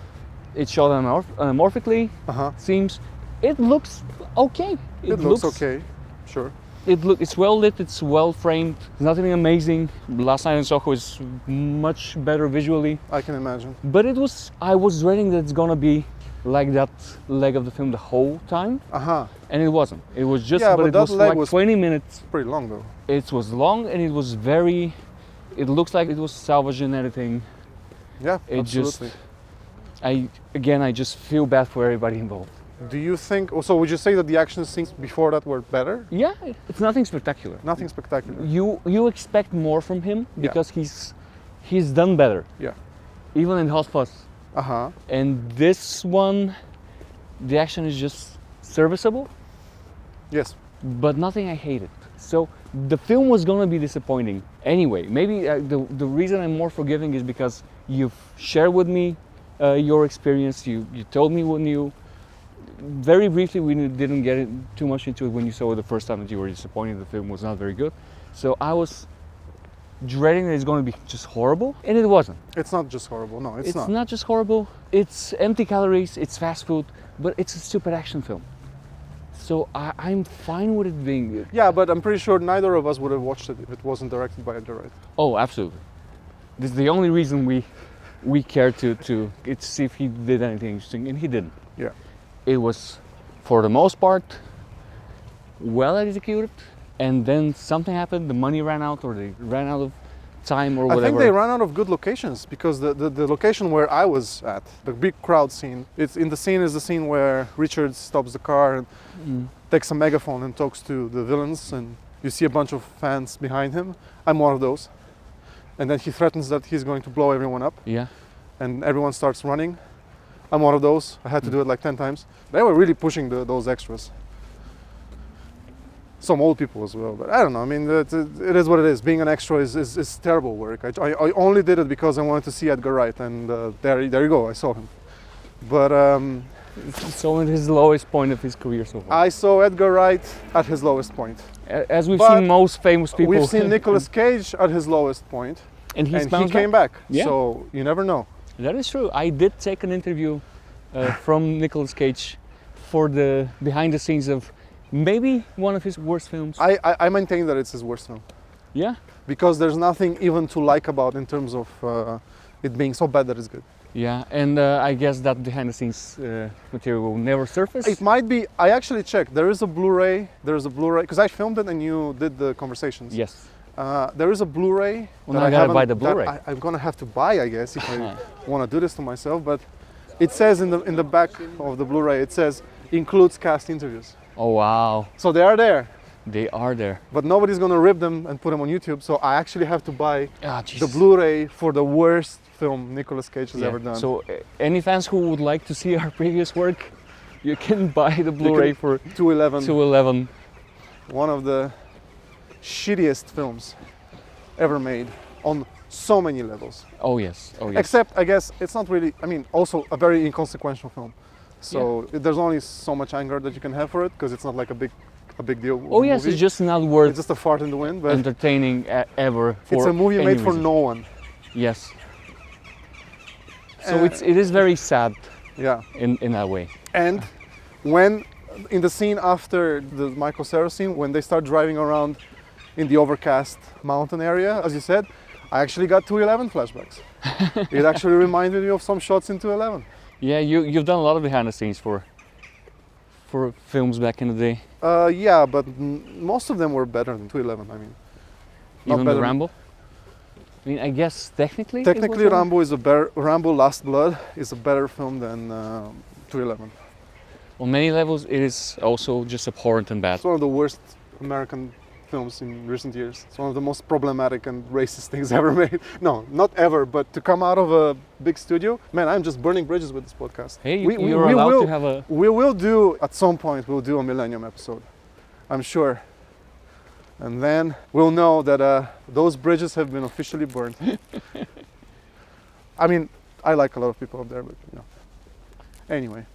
Speaker 2: it's shot anamorphically, seems. It looks okay.
Speaker 1: It looks okay, sure.
Speaker 2: It's well lit, it's well framed, it's nothing amazing. Last Night in Soho is much better visually.
Speaker 1: I can imagine.
Speaker 2: But I was dreading that it's gonna be like that leg of the film the whole time. And it wasn't. It was just, but it was like 20 minutes.
Speaker 1: Pretty long though.
Speaker 2: It was long and it was very, it looks like it was salvaged in editing.
Speaker 1: Yeah,
Speaker 2: it
Speaker 1: absolutely.
Speaker 2: I just feel bad for everybody involved.
Speaker 1: Do you think, so would you say that the action scenes before that were better?
Speaker 2: Yeah, it's nothing spectacular.
Speaker 1: Nothing spectacular.
Speaker 2: You expect more from him because he's done better.
Speaker 1: Yeah.
Speaker 2: Even in Hot Fuzz. And this one, the action is just serviceable.
Speaker 1: Yes.
Speaker 2: But nothing I hated. So the film was gonna be disappointing. Anyway, maybe the reason I'm more forgiving is because you've shared with me your experience. You told me when you, very briefly, we didn't get too much into it when you saw it the first time, that you were disappointed the film was not very good. So I was dreading that it's going to be just horrible, and it wasn't.
Speaker 1: It's not just horrible. No, it's not.
Speaker 2: It's not just horrible. It's empty calories, it's fast food, but it's a stupid action film. So I'm fine with it being good.
Speaker 1: Yeah, but I'm pretty sure neither of us would have watched it if it wasn't directed by Edgar Wright.
Speaker 2: Oh, absolutely. This is the only reason we cared to see if he did anything interesting, and he didn't.
Speaker 1: Yeah.
Speaker 2: It was, for the most part, well executed, and then something happened, the money ran out, or they ran out of time, or whatever.
Speaker 1: I think they ran out of good locations, because the location where I was at, the big crowd scene, is the scene where Richard stops the car and takes a megaphone and talks to the villains, and you see a bunch of fans behind him. I'm one of those. And then he threatens that he's going to blow everyone up.
Speaker 2: Yeah.
Speaker 1: And everyone starts running. I'm one of those. I had to do it like 10 times. They were really pushing those extras. Some old people as well, but I don't know. I mean, it is what it is. Being an extra is terrible work. I only did it because I wanted to see Edgar Wright, and there you go. I saw him. But
Speaker 2: So at his lowest point of his career so far.
Speaker 1: I saw Edgar Wright at his lowest point.
Speaker 2: As we've
Speaker 1: But
Speaker 2: seen most famous people.
Speaker 1: We've seen Nicolas Cage at his lowest point,
Speaker 2: and he
Speaker 1: came back.
Speaker 2: Yeah.
Speaker 1: So you never know.
Speaker 2: That is true. I did take an interview from Nicolas Cage for the behind the scenes of maybe one of his worst films.
Speaker 1: I maintain that it's his worst film,
Speaker 2: Yeah?
Speaker 1: because there's nothing even to like about in terms of it being so bad that it's good.
Speaker 2: Yeah, and I guess that behind the scenes material will never surface.
Speaker 1: It might be. I actually checked. There is a Blu-ray. Because I filmed it and you did the conversations.
Speaker 2: Yes.
Speaker 1: There is a Blu-ray.
Speaker 2: Well, now I gotta buy the Blu-ray.
Speaker 1: I'm gonna have to buy, I guess, if I want to do this to myself. But it says in the back of the Blu-ray, it says includes cast interviews.
Speaker 2: Oh wow,
Speaker 1: So they are there,
Speaker 2: they are there.
Speaker 1: but nobody's gonna rip them and put them on YouTube. So I actually have to buy
Speaker 2: Ah,
Speaker 1: the
Speaker 2: Jesus.
Speaker 1: Blu-ray for the worst film Nicolas Cage has
Speaker 2: Yeah.
Speaker 1: ever done.
Speaker 2: So any fans who would like to see our previous work, you can buy the Blu-ray for
Speaker 1: 211.
Speaker 2: 211.
Speaker 1: One of the shittiest films ever made on so many levels.
Speaker 2: Oh yes, oh yes.
Speaker 1: Except, I guess, it's not really, I mean, also a very inconsequential film. So there's only so much anger that you can have for it, because it's not like a big deal.
Speaker 2: Oh yes,
Speaker 1: movie.
Speaker 2: it's just not worth
Speaker 1: It's just a fart in the wind, but
Speaker 2: entertaining ever. For
Speaker 1: it's a movie
Speaker 2: any
Speaker 1: made for
Speaker 2: reason.
Speaker 1: no one.
Speaker 2: Yes. So it is very sad
Speaker 1: Yeah.
Speaker 2: in that way.
Speaker 1: And when, in the scene after the Michael Cera scene, when they start driving around in the overcast mountain area, as you said, I actually got 211 flashbacks. It actually reminded me of some shots in 211.
Speaker 2: Yeah, you've done a lot of behind the scenes for films back in the day.
Speaker 1: Yeah, but most of them were better than 211. I mean, not
Speaker 2: Even the
Speaker 1: better.
Speaker 2: Rambo. I mean, I guess technically.
Speaker 1: Technically,
Speaker 2: it was
Speaker 1: Rambo is a better. Rambo: Last Blood is a better film than 211.
Speaker 2: on many levels, it is also just abhorrent and bad.
Speaker 1: It's one of the worst American films in recent years. It's one of the most problematic and racist things ever made. No, not ever, but to come out of a big studio, man, I'm just burning bridges with this podcast.
Speaker 2: Hey, you're allowed to have a.
Speaker 1: We will do, at some point, we'll do a Millennium episode. I'm sure. And then we'll know that those bridges have been officially burned. I mean, I like a lot of people up there, but you know. Anyway.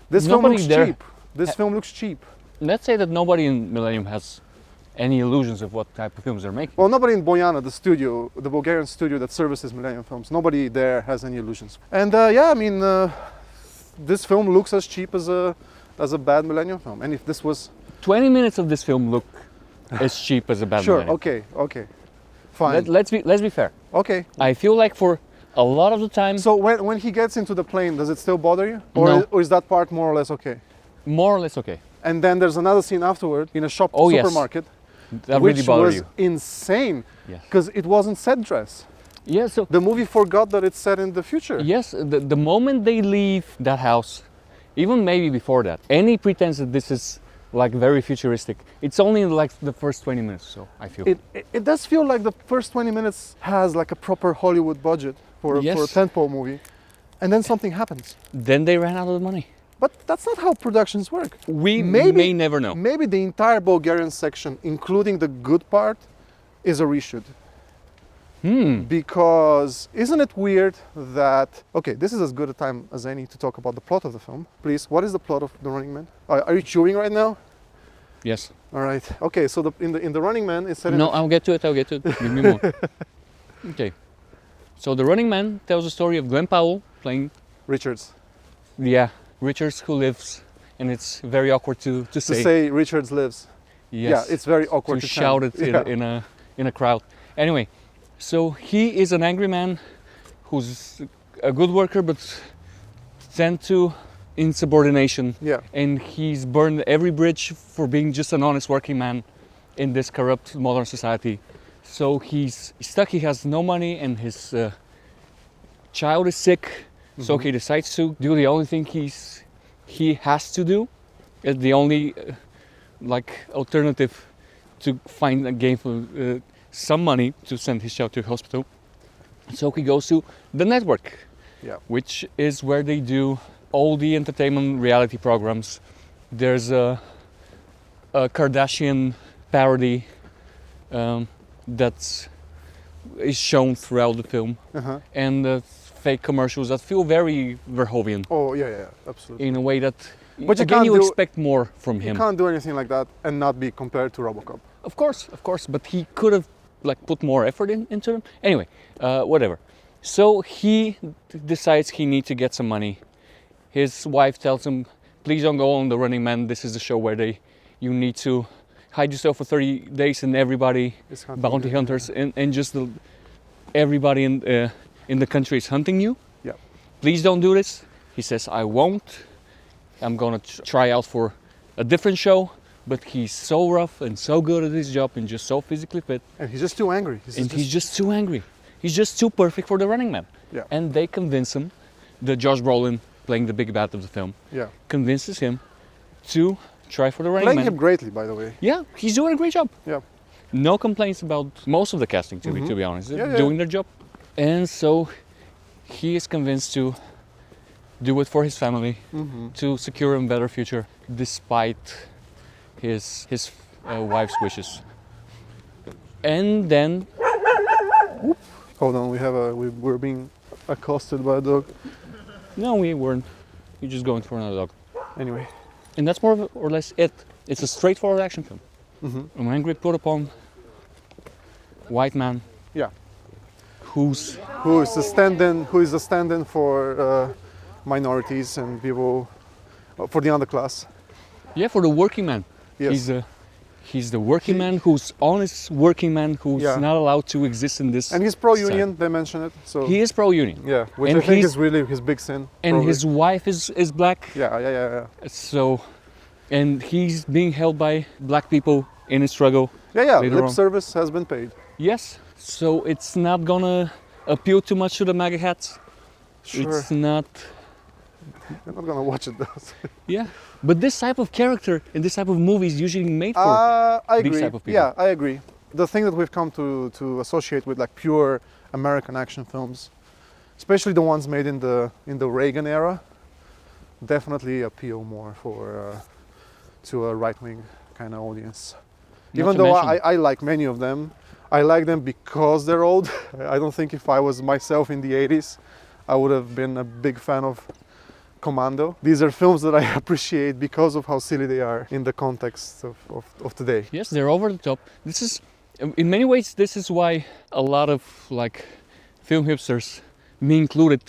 Speaker 1: This film
Speaker 2: Nobody
Speaker 1: looks
Speaker 2: there-
Speaker 1: cheap. This film looks cheap.
Speaker 2: Let's say that nobody in Millennium has any illusions of what type of films they're making.
Speaker 1: Well, nobody in Bojana, the studio, the Bulgarian studio that services Millennium Films, nobody there has any illusions. And yeah, I mean, this film looks as cheap as a bad Millennium film. And if this was
Speaker 2: 20 minutes of this film look as cheap as a bad
Speaker 1: sure,
Speaker 2: Millennium.
Speaker 1: okay, fine,
Speaker 2: Let's be fair.
Speaker 1: okay.
Speaker 2: I feel like for a lot of the time,
Speaker 1: So when he gets into the plane, does it still bother you,
Speaker 2: No.
Speaker 1: or is that part more or less okay?
Speaker 2: more or less okay.
Speaker 1: And then there's another scene afterward in a shop
Speaker 2: Oh, yes.
Speaker 1: supermarket,
Speaker 2: That
Speaker 1: which
Speaker 2: really bothered
Speaker 1: was
Speaker 2: you.
Speaker 1: insane
Speaker 2: Yes.
Speaker 1: because it wasn't set dress.
Speaker 2: Yeah. So
Speaker 1: The movie forgot that it's set in the future.
Speaker 2: yes, the moment they leave that house, even maybe before that, any pretense that this is like very futuristic, it's only in like the first 20 minutes. So I feel.
Speaker 1: It does feel like the first 20 minutes has like a proper Hollywood budget for a
Speaker 2: Yes.
Speaker 1: tentpole movie, and then something happens.
Speaker 2: Then they ran out of money.
Speaker 1: But that's not how productions work.
Speaker 2: We
Speaker 1: Maybe-
Speaker 2: may never know.
Speaker 1: Maybe the entire Bulgarian section, including the good part, is a reshoot. Because isn't it weird that, okay, this is as good a time as any to talk about the plot of the film. Please, what is the plot of The Running Man? Are you chewing right now?
Speaker 2: Yes.
Speaker 1: All right. Okay, so in the Running Man, it's set
Speaker 2: No, I'll get to it. Give me more. Okay. So The Running Man tells the story of Glenn Powell playing,
Speaker 1: Richards.
Speaker 2: Richards, who lives, and it's very awkward to
Speaker 1: To
Speaker 2: say.
Speaker 1: say Richards lives.
Speaker 2: Yes.
Speaker 1: Yeah, it's very awkward
Speaker 2: to
Speaker 1: to
Speaker 2: shout it
Speaker 1: yeah.
Speaker 2: in a crowd. Anyway, so he is an angry man who's a good worker but tend to insubordination.
Speaker 1: Yeah.
Speaker 2: And he's burned every bridge for being just an honest working man in this corrupt modern society. So he's stuck, he has no money, and his child is sick. So he decides to do the only thing he has to do. It's the only alternative to find a gainful some money to send his child to hospital. So he goes to the network, which is where they do all the entertainment reality programs. There's a Kardashian parody that is shown throughout the film, and fake commercials that feel very Verhoeven.
Speaker 1: Oh yeah, absolutely.
Speaker 2: In a way that,
Speaker 1: but
Speaker 2: you expect more from him.
Speaker 1: You can't do anything like that and not be compared to RoboCop.
Speaker 2: Of course, but he could have put more effort into them. Anyway, whatever. So he decides he needs to get some money. His wife tells him, please don't go on The Running Man. This is the show where you need to hide yourself for 30 days and everybody, bounty hunters, and just everybody in the country is hunting you.
Speaker 1: Yeah.
Speaker 2: Please don't do this. He says, I won't. I'm gonna try out for a different show. But he's so rough and so good at his job and just so physically fit.
Speaker 1: And he's just too angry.
Speaker 2: He's just too angry. He's just too perfect for The Running Man.
Speaker 1: Yeah.
Speaker 2: And they convince him, the Josh Brolin playing the big bad of the film, convinces him to try for The Running Man.
Speaker 1: Playing him greatly, by the way.
Speaker 2: Yeah, he's doing a great job.
Speaker 1: Yeah.
Speaker 2: No complaints about most of the casting, to be honest. They're doing their job. And so he is convinced to do it for his family, to secure a better future, despite his wife's wishes. And then,
Speaker 1: hold on, we're being accosted by a dog.
Speaker 2: no, we weren't. We're just going for another dog.
Speaker 1: Anyway.
Speaker 2: And that's more or less it. It's a straightforward action film. An angry, put upon white man.
Speaker 1: Yeah.
Speaker 2: Who
Speaker 1: is a stand-in for minorities and people, for the underclass.
Speaker 2: Yeah, for the working man.
Speaker 1: Yes.
Speaker 2: He's the working man who's honest working man who's not allowed to exist in this.
Speaker 1: And he's pro-union, they mention it. So
Speaker 2: he is pro-union.
Speaker 1: Yeah, which I think is really his big sin.
Speaker 2: And
Speaker 1: probably.
Speaker 2: His wife is black.
Speaker 1: Yeah.
Speaker 2: So, and he's being held by black people in his struggle.
Speaker 1: Yeah, lip service has been paid.
Speaker 2: Yes, so it's not gonna appeal too much to the MAGA hats.
Speaker 1: Sure.
Speaker 2: It's not.
Speaker 1: You're not gonna watch it though.
Speaker 2: Yeah, but this type of character in this type of movie is usually made for these type of people.
Speaker 1: Yeah, I agree. The thing that we've come to associate with pure American action films, especially the ones made in the Reagan era, definitely appeal more to a right-wing kind of audience. Even though I like many of them, I like them because they're old. I don't think if I was myself in the 80s, I would have been a big fan of Commando. These are films that I appreciate because of how silly they are in the context of today.
Speaker 2: Yes, they're over the top. This is, in many ways, this is why a lot of film hipsters, me included,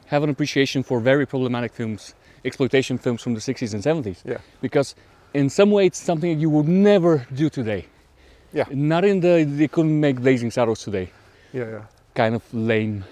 Speaker 2: have an appreciation for very problematic films, exploitation films from the 60s and 70s.
Speaker 1: Yeah.
Speaker 2: Because in some way it's something that you would never do today.
Speaker 1: Yeah.
Speaker 2: Not in they couldn't make Blazing Saddles today.
Speaker 1: Yeah.
Speaker 2: Kind of lame.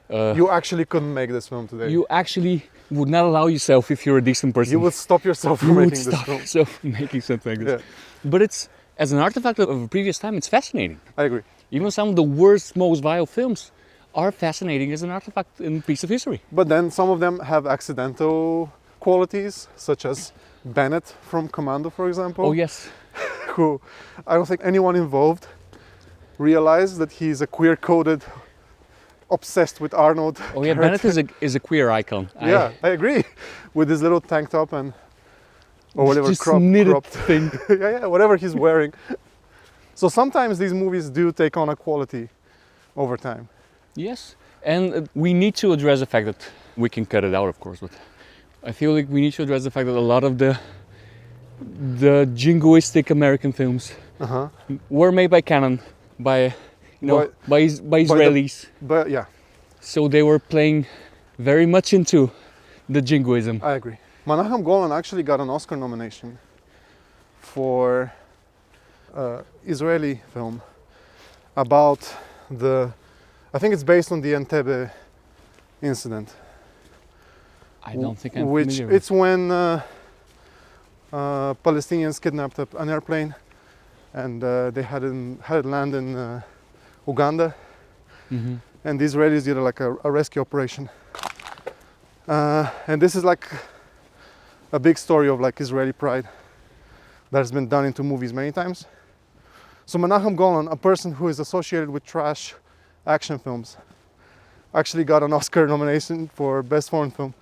Speaker 1: You actually couldn't make this film today.
Speaker 2: You actually would not allow yourself, if you're a decent person.
Speaker 1: You would stop yourself from making this film.
Speaker 2: You would stop yourself from making something like this. Yeah. But it's, as an artifact of a previous time, it's fascinating.
Speaker 1: I agree.
Speaker 2: Even some of the worst, most vile films are fascinating as an artifact and piece of history.
Speaker 1: But then some of them have accidental qualities, such as Bennett from Commando, for example.
Speaker 2: Oh, yes.
Speaker 1: Who, I don't think anyone involved realized that he's a queer-coded, obsessed with Arnold.
Speaker 2: Oh yeah,
Speaker 1: character.
Speaker 2: Bennett is a queer icon.
Speaker 1: Yeah, I agree. With his little tank top and or whatever
Speaker 2: just cropped thing.
Speaker 1: yeah, whatever he's wearing. So sometimes these movies do take on a quality over time.
Speaker 2: Yes, and we need to address the fact that we can cut it out, of course, but I feel like we need to address the fact that a lot of the jingoistic American films
Speaker 1: Uh-huh.
Speaker 2: were made by Canon, by by Israelis.
Speaker 1: But yeah,
Speaker 2: So they were playing very much into the jingoism.
Speaker 1: I agree. Menahem Golan actually got an Oscar nomination for Israeli film about I think it's based on the Entebbe incident.
Speaker 2: I don't think I'm
Speaker 1: Which
Speaker 2: familiar with.
Speaker 1: it's when Palestinians kidnapped an airplane, and they had it land in Uganda,
Speaker 2: Mhm.
Speaker 1: and the Israelis did like a rescue operation. And this is like a big story of like Israeli pride that has been done into movies many times. So Menahem Golan, a person who is associated with trash action films, actually got an Oscar nomination for Best Foreign Film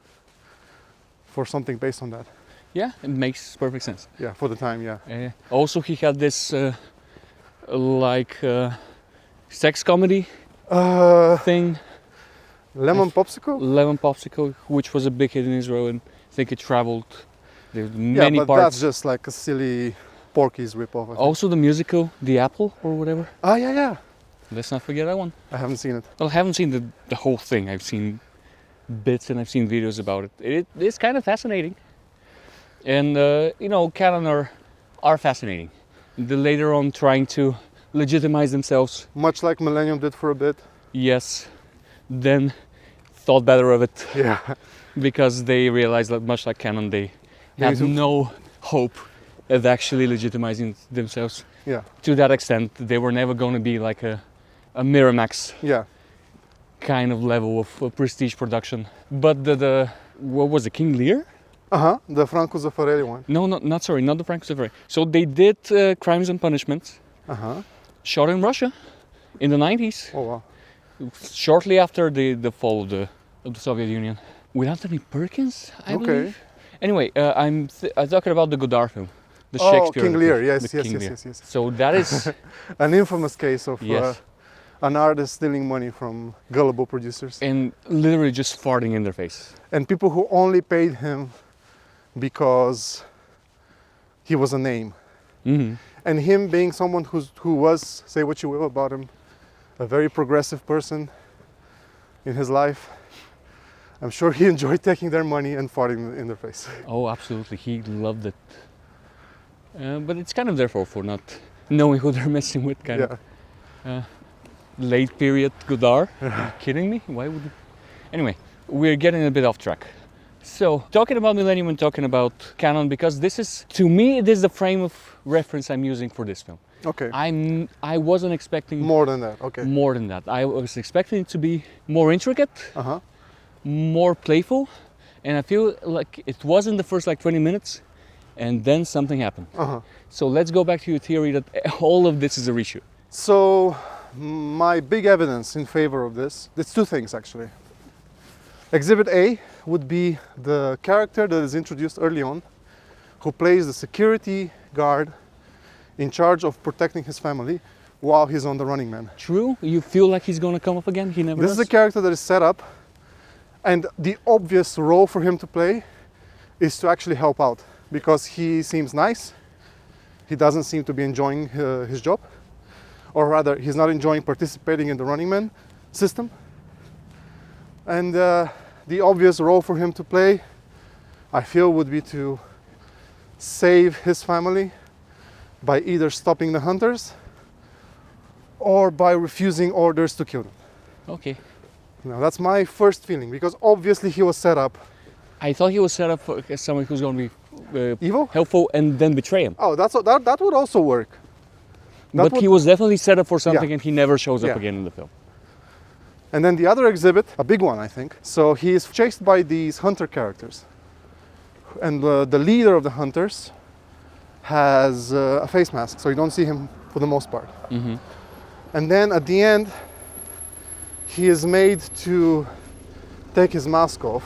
Speaker 1: for something based on that.
Speaker 2: Yeah, it makes perfect sense.
Speaker 1: Yeah, for the time, yeah.
Speaker 2: Also, he had this sex comedy thing,
Speaker 1: Lemon Popsicle?
Speaker 2: Lemon Popsicle, which was a big hit in Israel, and I think it traveled. There's
Speaker 1: Yeah,
Speaker 2: many
Speaker 1: but
Speaker 2: parts.
Speaker 1: that's just like a silly Porky's ripoff. I think.
Speaker 2: Also, the musical, The Apple or whatever.
Speaker 1: Ah, yeah.
Speaker 2: Let's not forget that one.
Speaker 1: I haven't seen it.
Speaker 2: Well, I haven't seen the whole thing. I've seen bits and I've seen videos about it. It's kind of fascinating. And, Canon are fascinating. Later on trying to legitimize themselves,
Speaker 1: Much like Millennium did for a bit.
Speaker 2: yes, then thought better of it
Speaker 1: Yeah.
Speaker 2: because they realized that much like Canon, they
Speaker 1: They
Speaker 2: have
Speaker 1: took-
Speaker 2: no hope of actually legitimizing themselves.
Speaker 1: Yeah.
Speaker 2: To that extent, they were never going to be like a Miramax
Speaker 1: Yeah.
Speaker 2: kind of level of prestige production. But what was it, King Lear?
Speaker 1: Uh-huh. The Franco Zaffarelli one.
Speaker 2: No, not the Frank Zaffarelli. So they did Crimes and Punishments,
Speaker 1: Uh-huh.
Speaker 2: shot in Russia in the 90s,
Speaker 1: Oh, wow.
Speaker 2: shortly after the fall of the Soviet Union, with Anthony Perkins, I
Speaker 1: Okay.
Speaker 2: believe. Anyway, I'm talking about the Godard film, the
Speaker 1: Oh,
Speaker 2: Shakespeare.
Speaker 1: King Lear.
Speaker 2: film,
Speaker 1: Yes,
Speaker 2: the
Speaker 1: yes,
Speaker 2: King
Speaker 1: yes,
Speaker 2: Lear.
Speaker 1: yes, yes.
Speaker 2: So that is
Speaker 1: An infamous case of
Speaker 2: yes,
Speaker 1: an artist stealing money from gullible producers.
Speaker 2: and literally just farting in their face.
Speaker 1: And people who only paid him because he was a name.
Speaker 2: Hmm.
Speaker 1: And him being someone who was, say what you will about him, a very progressive person in his life, I'm sure he enjoyed taking their money and farting in their face.
Speaker 2: Oh, absolutely, he loved it. But it's kind of their fault for not knowing who they're messing with, kind
Speaker 1: Yeah.
Speaker 2: of. Late period Godard? Are you kidding me? Why would you? Anyway, we're getting a bit off track. So, talking about Millennium and talking about Canon, because this is, to me, this is the frame of reference I'm using for this film.
Speaker 1: Okay.
Speaker 2: I wasn't expecting
Speaker 1: More than that. Okay.
Speaker 2: more than that. I was expecting it to be more intricate,
Speaker 1: Uh-huh.
Speaker 2: more playful, and I feel like it was in the first 20 minutes, and then something happened.
Speaker 1: Uh-huh.
Speaker 2: So let's go back to your theory that all of this is a reshoot.
Speaker 1: So my big evidence in favor of this, it's two things actually. Exhibit A would be the character that is introduced early on, who plays the security guard in charge of protecting his family while he's on the Running Man.
Speaker 2: True? You feel like he's gonna come up again? He never
Speaker 1: This
Speaker 2: does?
Speaker 1: is a character that is set up, and the obvious role for him to play is to actually help out, because he seems nice, he doesn't seem to be enjoying his job, or rather he's not enjoying participating in the Running Man system. And the obvious role for him to play, I feel, would be to save his family by either stopping the hunters or by refusing orders to kill them.
Speaker 2: Okay.
Speaker 1: Now that's my first feeling, because obviously he was set up
Speaker 2: I thought he was set up for someone who's gonna be
Speaker 1: evil.
Speaker 2: helpful and then betray him.
Speaker 1: Oh, that would also work.
Speaker 2: But he was definitely set up for something
Speaker 1: Yeah.
Speaker 2: and he never shows up
Speaker 1: Yeah.
Speaker 2: again in the film.
Speaker 1: And then the other exhibit, a big one, I think. So he is chased by these hunter characters, and the leader of the hunters has a face mask, so you don't see him for the most part.
Speaker 2: Mm-hmm.
Speaker 1: And then at the end, he is made to take his mask off.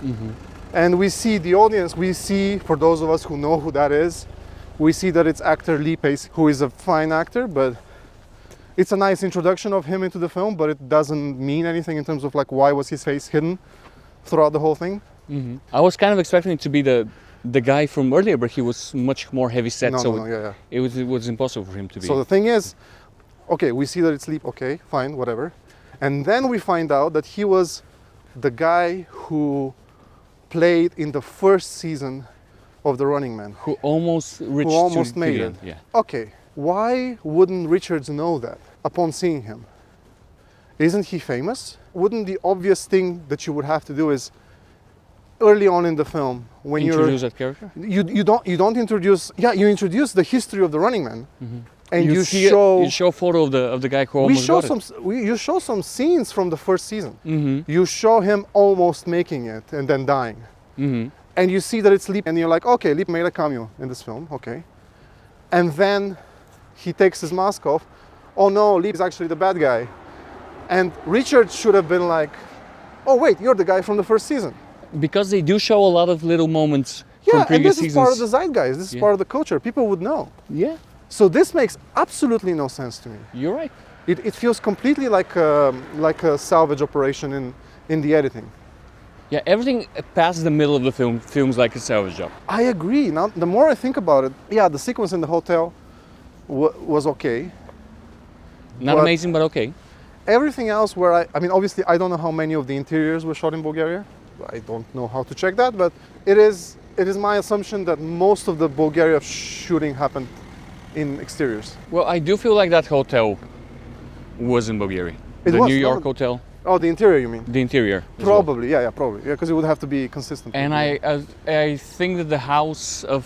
Speaker 2: Mm-hmm.
Speaker 1: And we see the audience, we see, for those of us who know who that is, we see that it's actor Lee Pace, who is a fine actor, but it's a nice introduction of him into the film, but it doesn't mean anything in terms of like why was his face hidden throughout the whole thing.
Speaker 2: I was kind of expecting it to be the guy from earlier, but he was much more heavy set,
Speaker 1: Yeah.
Speaker 2: it was impossible for him to be.
Speaker 1: So the thing is, okay, we see that it's Leap, okay, fine, whatever. And then we find out that he was the guy who played in the first season of The Running Man.
Speaker 2: who almost reached to
Speaker 1: made
Speaker 2: the
Speaker 1: it.
Speaker 2: end. Yeah.
Speaker 1: Okay, why wouldn't Richards know that upon seeing him? Isn't he famous? Wouldn't the obvious thing that you would have to do is early on in the film when
Speaker 2: Introduce that character.
Speaker 1: you don't introduce, you introduce the history of The Running Man, and you
Speaker 2: see
Speaker 1: show
Speaker 2: you show a photo of the guy who almost got it.
Speaker 1: you show some scenes from the first season. You show him almost making it and then dying, and you see that it's Leap, and you're like, okay, Leap made a cameo in this film, okay, and then he takes his mask off. Oh no, Leap is actually the bad guy, and Richard should have been like, oh wait, you're the guy from the first season.
Speaker 2: Because they do show a lot of little moments from
Speaker 1: Yeah, and
Speaker 2: previous
Speaker 1: this is
Speaker 2: seasons.
Speaker 1: part of the zeitgeist. This is part of the culture. People would know.
Speaker 2: Yeah,
Speaker 1: So this makes absolutely no sense to me.
Speaker 2: you're right.
Speaker 1: It feels completely like a salvage operation in the editing.
Speaker 2: Yeah, everything past the middle of the film feels like a salvage job.
Speaker 1: I agree. Now, the more I think about it, yeah, the sequence in the hotel was okay.
Speaker 2: Not
Speaker 1: But-
Speaker 2: amazing, but okay.
Speaker 1: Everything else where I mean, obviously, I don't know how many of the interiors were shot in Bulgaria. I don't know how to check that, but it is my assumption that most of the Bulgaria shooting happened in exteriors.
Speaker 2: Well, I do feel like that hotel was in Bulgaria.
Speaker 1: It
Speaker 2: The
Speaker 1: was,
Speaker 2: New
Speaker 1: no?
Speaker 2: York hotel,
Speaker 1: Oh, the interior, you mean?
Speaker 2: the interior. as well.
Speaker 1: Probably, yeah, probably, yeah, because it would have to be consistent.
Speaker 2: And I think that the house of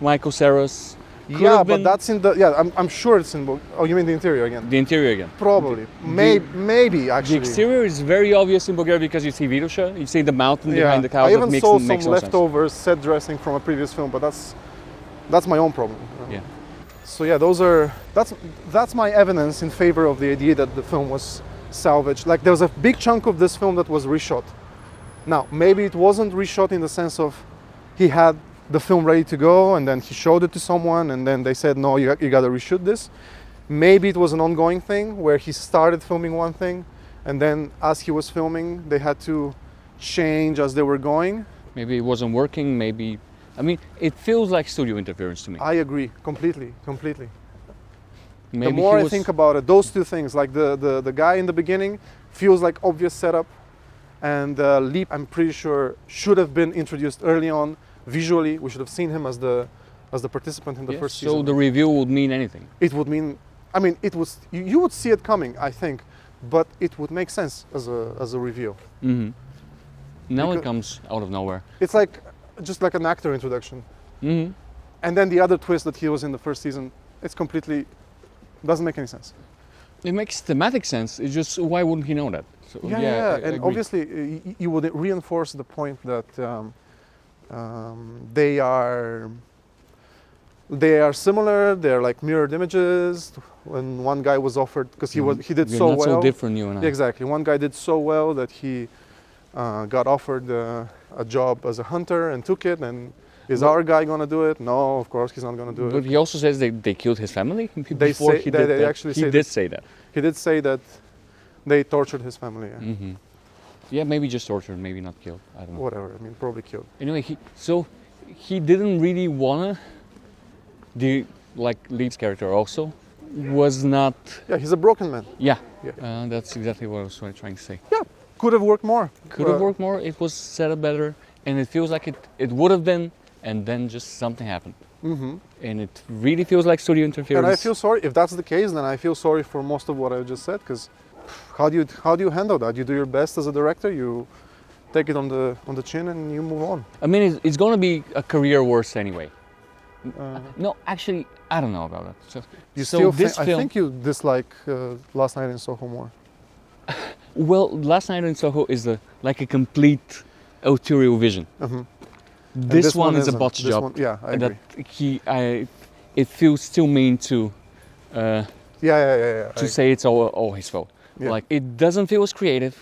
Speaker 2: Michael Cera's could
Speaker 1: Yeah,
Speaker 2: have
Speaker 1: but
Speaker 2: been
Speaker 1: that's in the, I'm sure it's in, oh, you mean the interior again?
Speaker 2: the interior again.
Speaker 1: Probably, maybe
Speaker 2: The
Speaker 1: actually.
Speaker 2: exterior is very obvious in Bulgaria because you see Vidosha, you see the mountain behind the house.
Speaker 1: I even
Speaker 2: that
Speaker 1: saw
Speaker 2: makes
Speaker 1: some
Speaker 2: no sense.
Speaker 1: leftover set dressing from a previous film, but that's my own problem.
Speaker 2: Yeah.
Speaker 1: So yeah, that's my evidence in favor of the idea that the film was salvaged. Like there was a big chunk of this film that was reshot. Now maybe it wasn't reshot in the sense of he had the film ready to go and then he showed it to someone and then they said no, you got to reshoot this. Maybe it was an ongoing thing where he started filming one thing and then as he was filming they had to change as they were going.
Speaker 2: Maybe it wasn't working, maybe... I mean, it feels like studio interference to me.
Speaker 1: I agree completely.
Speaker 2: Maybe
Speaker 1: The more
Speaker 2: he
Speaker 1: I
Speaker 2: was-
Speaker 1: think about it, those two things, like the guy in the beginning feels like obvious setup, and Leap, I'm pretty sure, should have been introduced early on. Visually, we should have seen him as the participant in the
Speaker 2: Yeah,
Speaker 1: first
Speaker 2: so
Speaker 1: season.
Speaker 2: the review would mean anything.
Speaker 1: It would mean, I mean, it was you would see it coming, I think, but it would make sense as a reveal.
Speaker 2: Hmm Now it
Speaker 1: Because-
Speaker 2: comes out of nowhere.
Speaker 1: It's like just like an actor introduction,
Speaker 2: Hmm
Speaker 1: and then the other twist that he was in the first season, it's completely doesn't make any sense.
Speaker 2: It makes thematic sense. It's just why wouldn't he know that? So,
Speaker 1: Yeah,
Speaker 2: I
Speaker 1: and
Speaker 2: agree.
Speaker 1: obviously you would reinforce the point that they are similar. They're like mirrored images. When one guy was offered, because he did
Speaker 2: We're
Speaker 1: so
Speaker 2: not
Speaker 1: well.
Speaker 2: so different, you and I.
Speaker 1: Exactly, one guy did so well that he got offered a job as a hunter and took it. And is our guy gonna do it? No, of course he's not gonna do
Speaker 2: But
Speaker 1: it.
Speaker 2: he also says they killed his family
Speaker 1: They
Speaker 2: before
Speaker 1: say-
Speaker 2: he
Speaker 1: they-
Speaker 2: did
Speaker 1: they
Speaker 2: that.
Speaker 1: actually
Speaker 2: He
Speaker 1: say
Speaker 2: did say that.
Speaker 1: He did say that they tortured his family. Yeah.
Speaker 2: Hmm Yeah, maybe just tortured, maybe not killed. I don't know.
Speaker 1: Whatever. I mean, probably killed.
Speaker 2: Anyway, he didn't really wanna. The Leap's character also was not.
Speaker 1: Yeah, he's a broken man.
Speaker 2: Yeah,
Speaker 1: Yeah.
Speaker 2: that's exactly what I was trying to say.
Speaker 1: Yeah, could have worked more.
Speaker 2: Could have worked more. It was set up better, and it feels like it would have been, and then just something happened.
Speaker 1: Mm-hmm.
Speaker 2: And it really feels like studio interference.
Speaker 1: And I feel sorry. If that's the case, then I feel sorry for most of what I just said. Because how do you handle that? You do your best as a director. You take it on the chin and you move on.
Speaker 2: I mean, it's going to be a career worse anyway. No, actually, I don't know about that.
Speaker 1: You
Speaker 2: So
Speaker 1: still
Speaker 2: this
Speaker 1: I
Speaker 2: film-
Speaker 1: think you dislike Last Night in Soho more.
Speaker 2: Well, Last Night in Soho is like a complete auteur vision.
Speaker 1: Mhm. And
Speaker 2: This one is a
Speaker 1: isn't.
Speaker 2: botch
Speaker 1: This
Speaker 2: job.
Speaker 1: one- yeah, I
Speaker 2: And
Speaker 1: agree.
Speaker 2: that it feels too mean to
Speaker 1: Yeah.
Speaker 2: to say it's all his fault.
Speaker 1: Yeah.
Speaker 2: Like it doesn't feel as creative.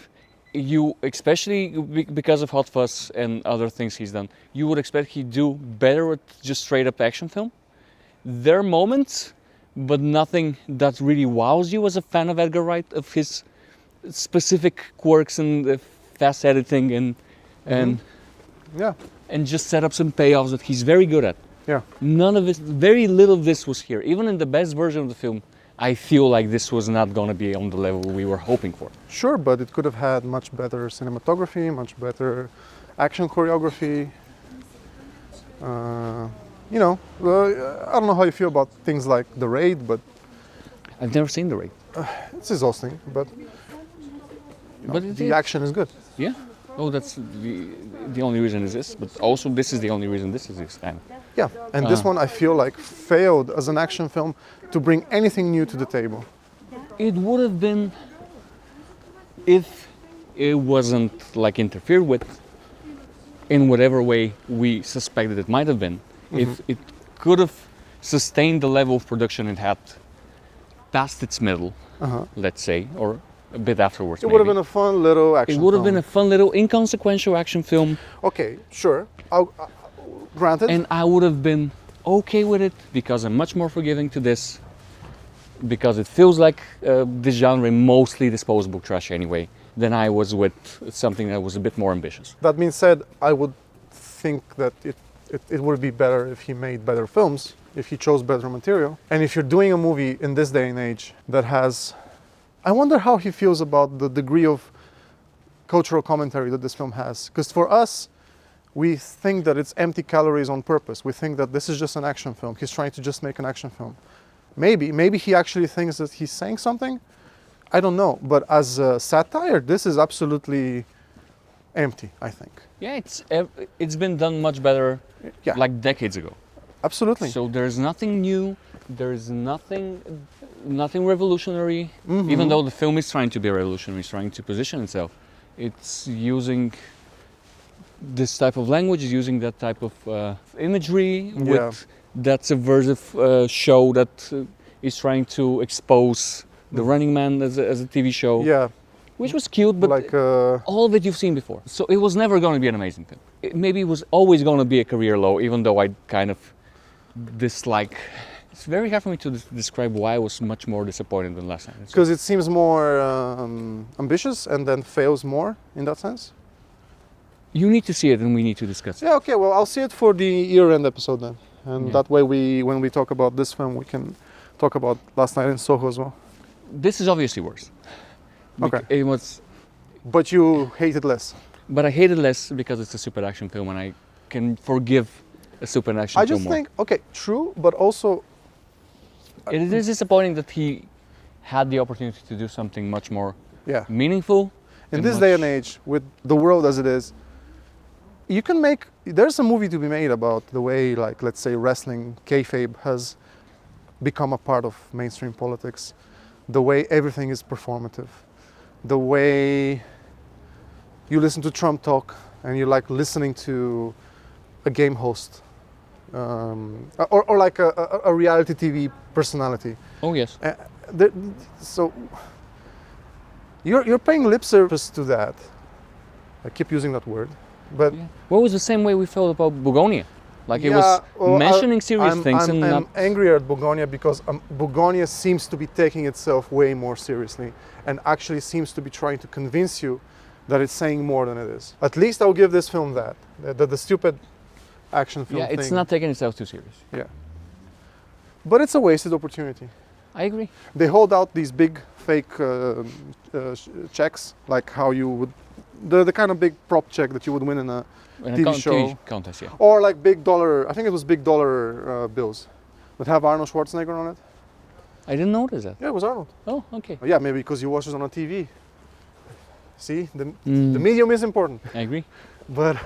Speaker 2: You, especially because of Hot Fuzz and other things he's done, you would expect he'd do better with just straight up action film. There are moments but nothing that really wows you as a fan of Edgar Wright, of his specific quirks and fast editing and
Speaker 1: Yeah,
Speaker 2: and just setups and payoffs that he's very good at.
Speaker 1: yeah.
Speaker 2: None of it, very little of this was here. Even in the best version of the film, I feel like this was not going to be on the level we were hoping for.
Speaker 1: Sure, but it could have had much better cinematography, much better action choreography. You know, I don't know how you feel about things like The Raid, but
Speaker 2: I've never seen The Raid.
Speaker 1: it's exhausting. But
Speaker 2: But
Speaker 1: the action is good.
Speaker 2: Yeah. Oh, that's the only reason is this. But also, this is the only reason this is this time.
Speaker 1: Yeah, and this one I feel like failed as an action film to bring anything new to the table.
Speaker 2: It would have been if it wasn't like interfered with in whatever way we suspected it might have been. If it could have sustained the level of production it had past its middle, let's say, or a bit afterwards.
Speaker 1: It would have been a fun little action
Speaker 2: It would have
Speaker 1: film.
Speaker 2: been a fun little inconsequential action film,
Speaker 1: Okay, sure. Granted.
Speaker 2: and I would have been okay with it because I'm much more forgiving to this, because it feels like this genre mostly disposable trash anyway, than I was with something that was a bit more ambitious.
Speaker 1: That being said, I would think that it would be better if he made better films, if he chose better material. And if you're doing a movie in this day and age that has... I wonder how he feels about the degree of cultural commentary that this film has. Because for us, we think that it's empty calories on purpose. We think that this is just an action film. He's trying to just make an action film. Maybe he actually thinks that he's saying something. I don't know. But as a satire, this is absolutely empty, I think.
Speaker 2: Yeah, it's been done much better,
Speaker 1: Yeah.
Speaker 2: like decades ago.
Speaker 1: Absolutely.
Speaker 2: So there's nothing new. There's nothing revolutionary. Even though the film is trying to be revolutionary, it's trying to position itself. It's using this type of language, is using that type of imagery with that subversive show that is trying to expose the Running Man as a TV show.
Speaker 1: Yeah.
Speaker 2: Which was cute, but
Speaker 1: Like,
Speaker 2: all of it you've seen before. So it was never going to be an amazing film. Maybe it was always going to be a career low, even though I kind of dislike. It's very hard for me to describe why I was much more disappointed than last time.
Speaker 1: because it seems more ambitious and then fails more in that sense.
Speaker 2: You need to see it, and we need to discuss it.
Speaker 1: Yeah, okay, well, I'll see it for the year-end episode then. And
Speaker 2: Yeah.
Speaker 1: that way, when we talk about this film, we can talk about Last Night in Soho as well.
Speaker 2: This is obviously worse.
Speaker 1: Okay.
Speaker 2: It was,
Speaker 1: But you hate it less.
Speaker 2: but I hate it less because it's a super action film, and I can forgive a super action
Speaker 1: I
Speaker 2: film
Speaker 1: just
Speaker 2: more.
Speaker 1: think, okay, true, but also,
Speaker 2: It is disappointing that he had the opportunity to do something much more
Speaker 1: yeah,
Speaker 2: meaningful.
Speaker 1: in
Speaker 2: and
Speaker 1: this day and age, with the world as it is, you can make, there's a movie to be made about the way, like, let's say, wrestling, kayfabe has become a part of mainstream politics, the way everything is performative, the way you listen to Trump talk and you like listening to a game host, or like a reality TV personality.
Speaker 2: Oh yes.
Speaker 1: So you're paying lip service to that. I keep using that word, but
Speaker 2: Yeah. Well, it was the same way we felt about Bulgaria. Like it
Speaker 1: yeah,
Speaker 2: was
Speaker 1: well,
Speaker 2: mentioning serious things
Speaker 1: I'm
Speaker 2: and not.
Speaker 1: angrier at Bulgaria because Bulgaria seems to be taking itself way more seriously and actually seems to be trying to convince you that it's saying more than it is. At least I'll give this film that. The stupid action film
Speaker 2: Yeah, it's
Speaker 1: thing.
Speaker 2: not taking itself too serious.
Speaker 1: Yeah. But it's a wasted opportunity.
Speaker 2: I agree.
Speaker 1: They hold out these big fake checks, like how you would, the kind of big prop check that you would win in a
Speaker 2: In
Speaker 1: TV
Speaker 2: a
Speaker 1: show.
Speaker 2: TV contest, yeah.
Speaker 1: Or like big dollar, I think it was big dollar bills that have Arnold Schwarzenegger on it.
Speaker 2: I didn't notice that.
Speaker 1: Yeah, it was Arnold.
Speaker 2: Oh, okay.
Speaker 1: Yeah, maybe because you watch it on a TV. See, the
Speaker 2: Mm,
Speaker 1: medium is important.
Speaker 2: I agree.
Speaker 1: But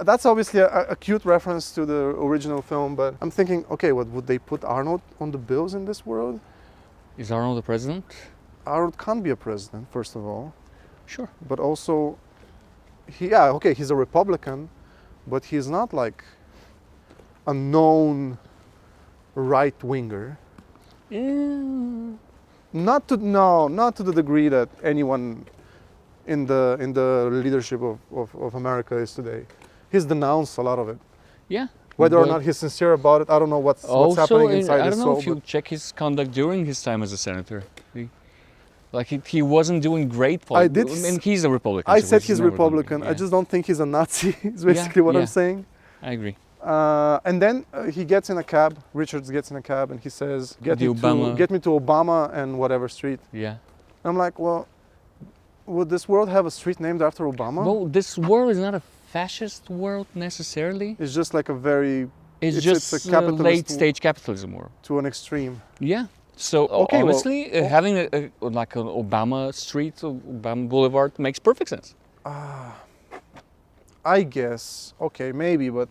Speaker 1: that's obviously a cute reference to the original film. But I'm thinking, okay, what would they put Arnold on the bills in this world?
Speaker 2: Is Arnold the president?
Speaker 1: Arnold can't be a president, first of all.
Speaker 2: Sure.
Speaker 1: But also, he's a Republican, but he's not like a known right winger.
Speaker 2: Yeah.
Speaker 1: Not to the degree that anyone in the leadership of America is today. He's denounced a lot of it.
Speaker 2: Yeah.
Speaker 1: Whether or
Speaker 2: But
Speaker 1: not he's sincere about it, I don't know what's
Speaker 2: also,
Speaker 1: happening inside
Speaker 2: I
Speaker 1: his
Speaker 2: don't know
Speaker 1: soul.
Speaker 2: if you check his conduct during his time as a senator. He wasn't doing great
Speaker 1: I did
Speaker 2: politics. I mean, he's a Republican.
Speaker 1: I
Speaker 2: so
Speaker 1: said
Speaker 2: he's
Speaker 1: he's
Speaker 2: never gonna be-
Speaker 1: Republican. I
Speaker 2: yeah.
Speaker 1: just don't think he's a Nazi. Is basically what
Speaker 2: yeah.
Speaker 1: I'm saying.
Speaker 2: I agree.
Speaker 1: And then he gets in a cab. Richards gets in a cab and he says, "Get
Speaker 2: The
Speaker 1: me
Speaker 2: Obama-
Speaker 1: get me to Obama and whatever street."
Speaker 2: Yeah.
Speaker 1: I'm like, well, would this world have a street named after Obama?
Speaker 2: Well, this world is not a fascist world necessarily.
Speaker 1: It's just like a very
Speaker 2: It's just
Speaker 1: a capitalist
Speaker 2: late stage capitalism world.
Speaker 1: to an extreme.
Speaker 2: Yeah. So
Speaker 1: Okay, well,
Speaker 2: honestly, having like an Obama street, Obama Boulevard makes perfect sense.
Speaker 1: I guess. Okay, maybe, but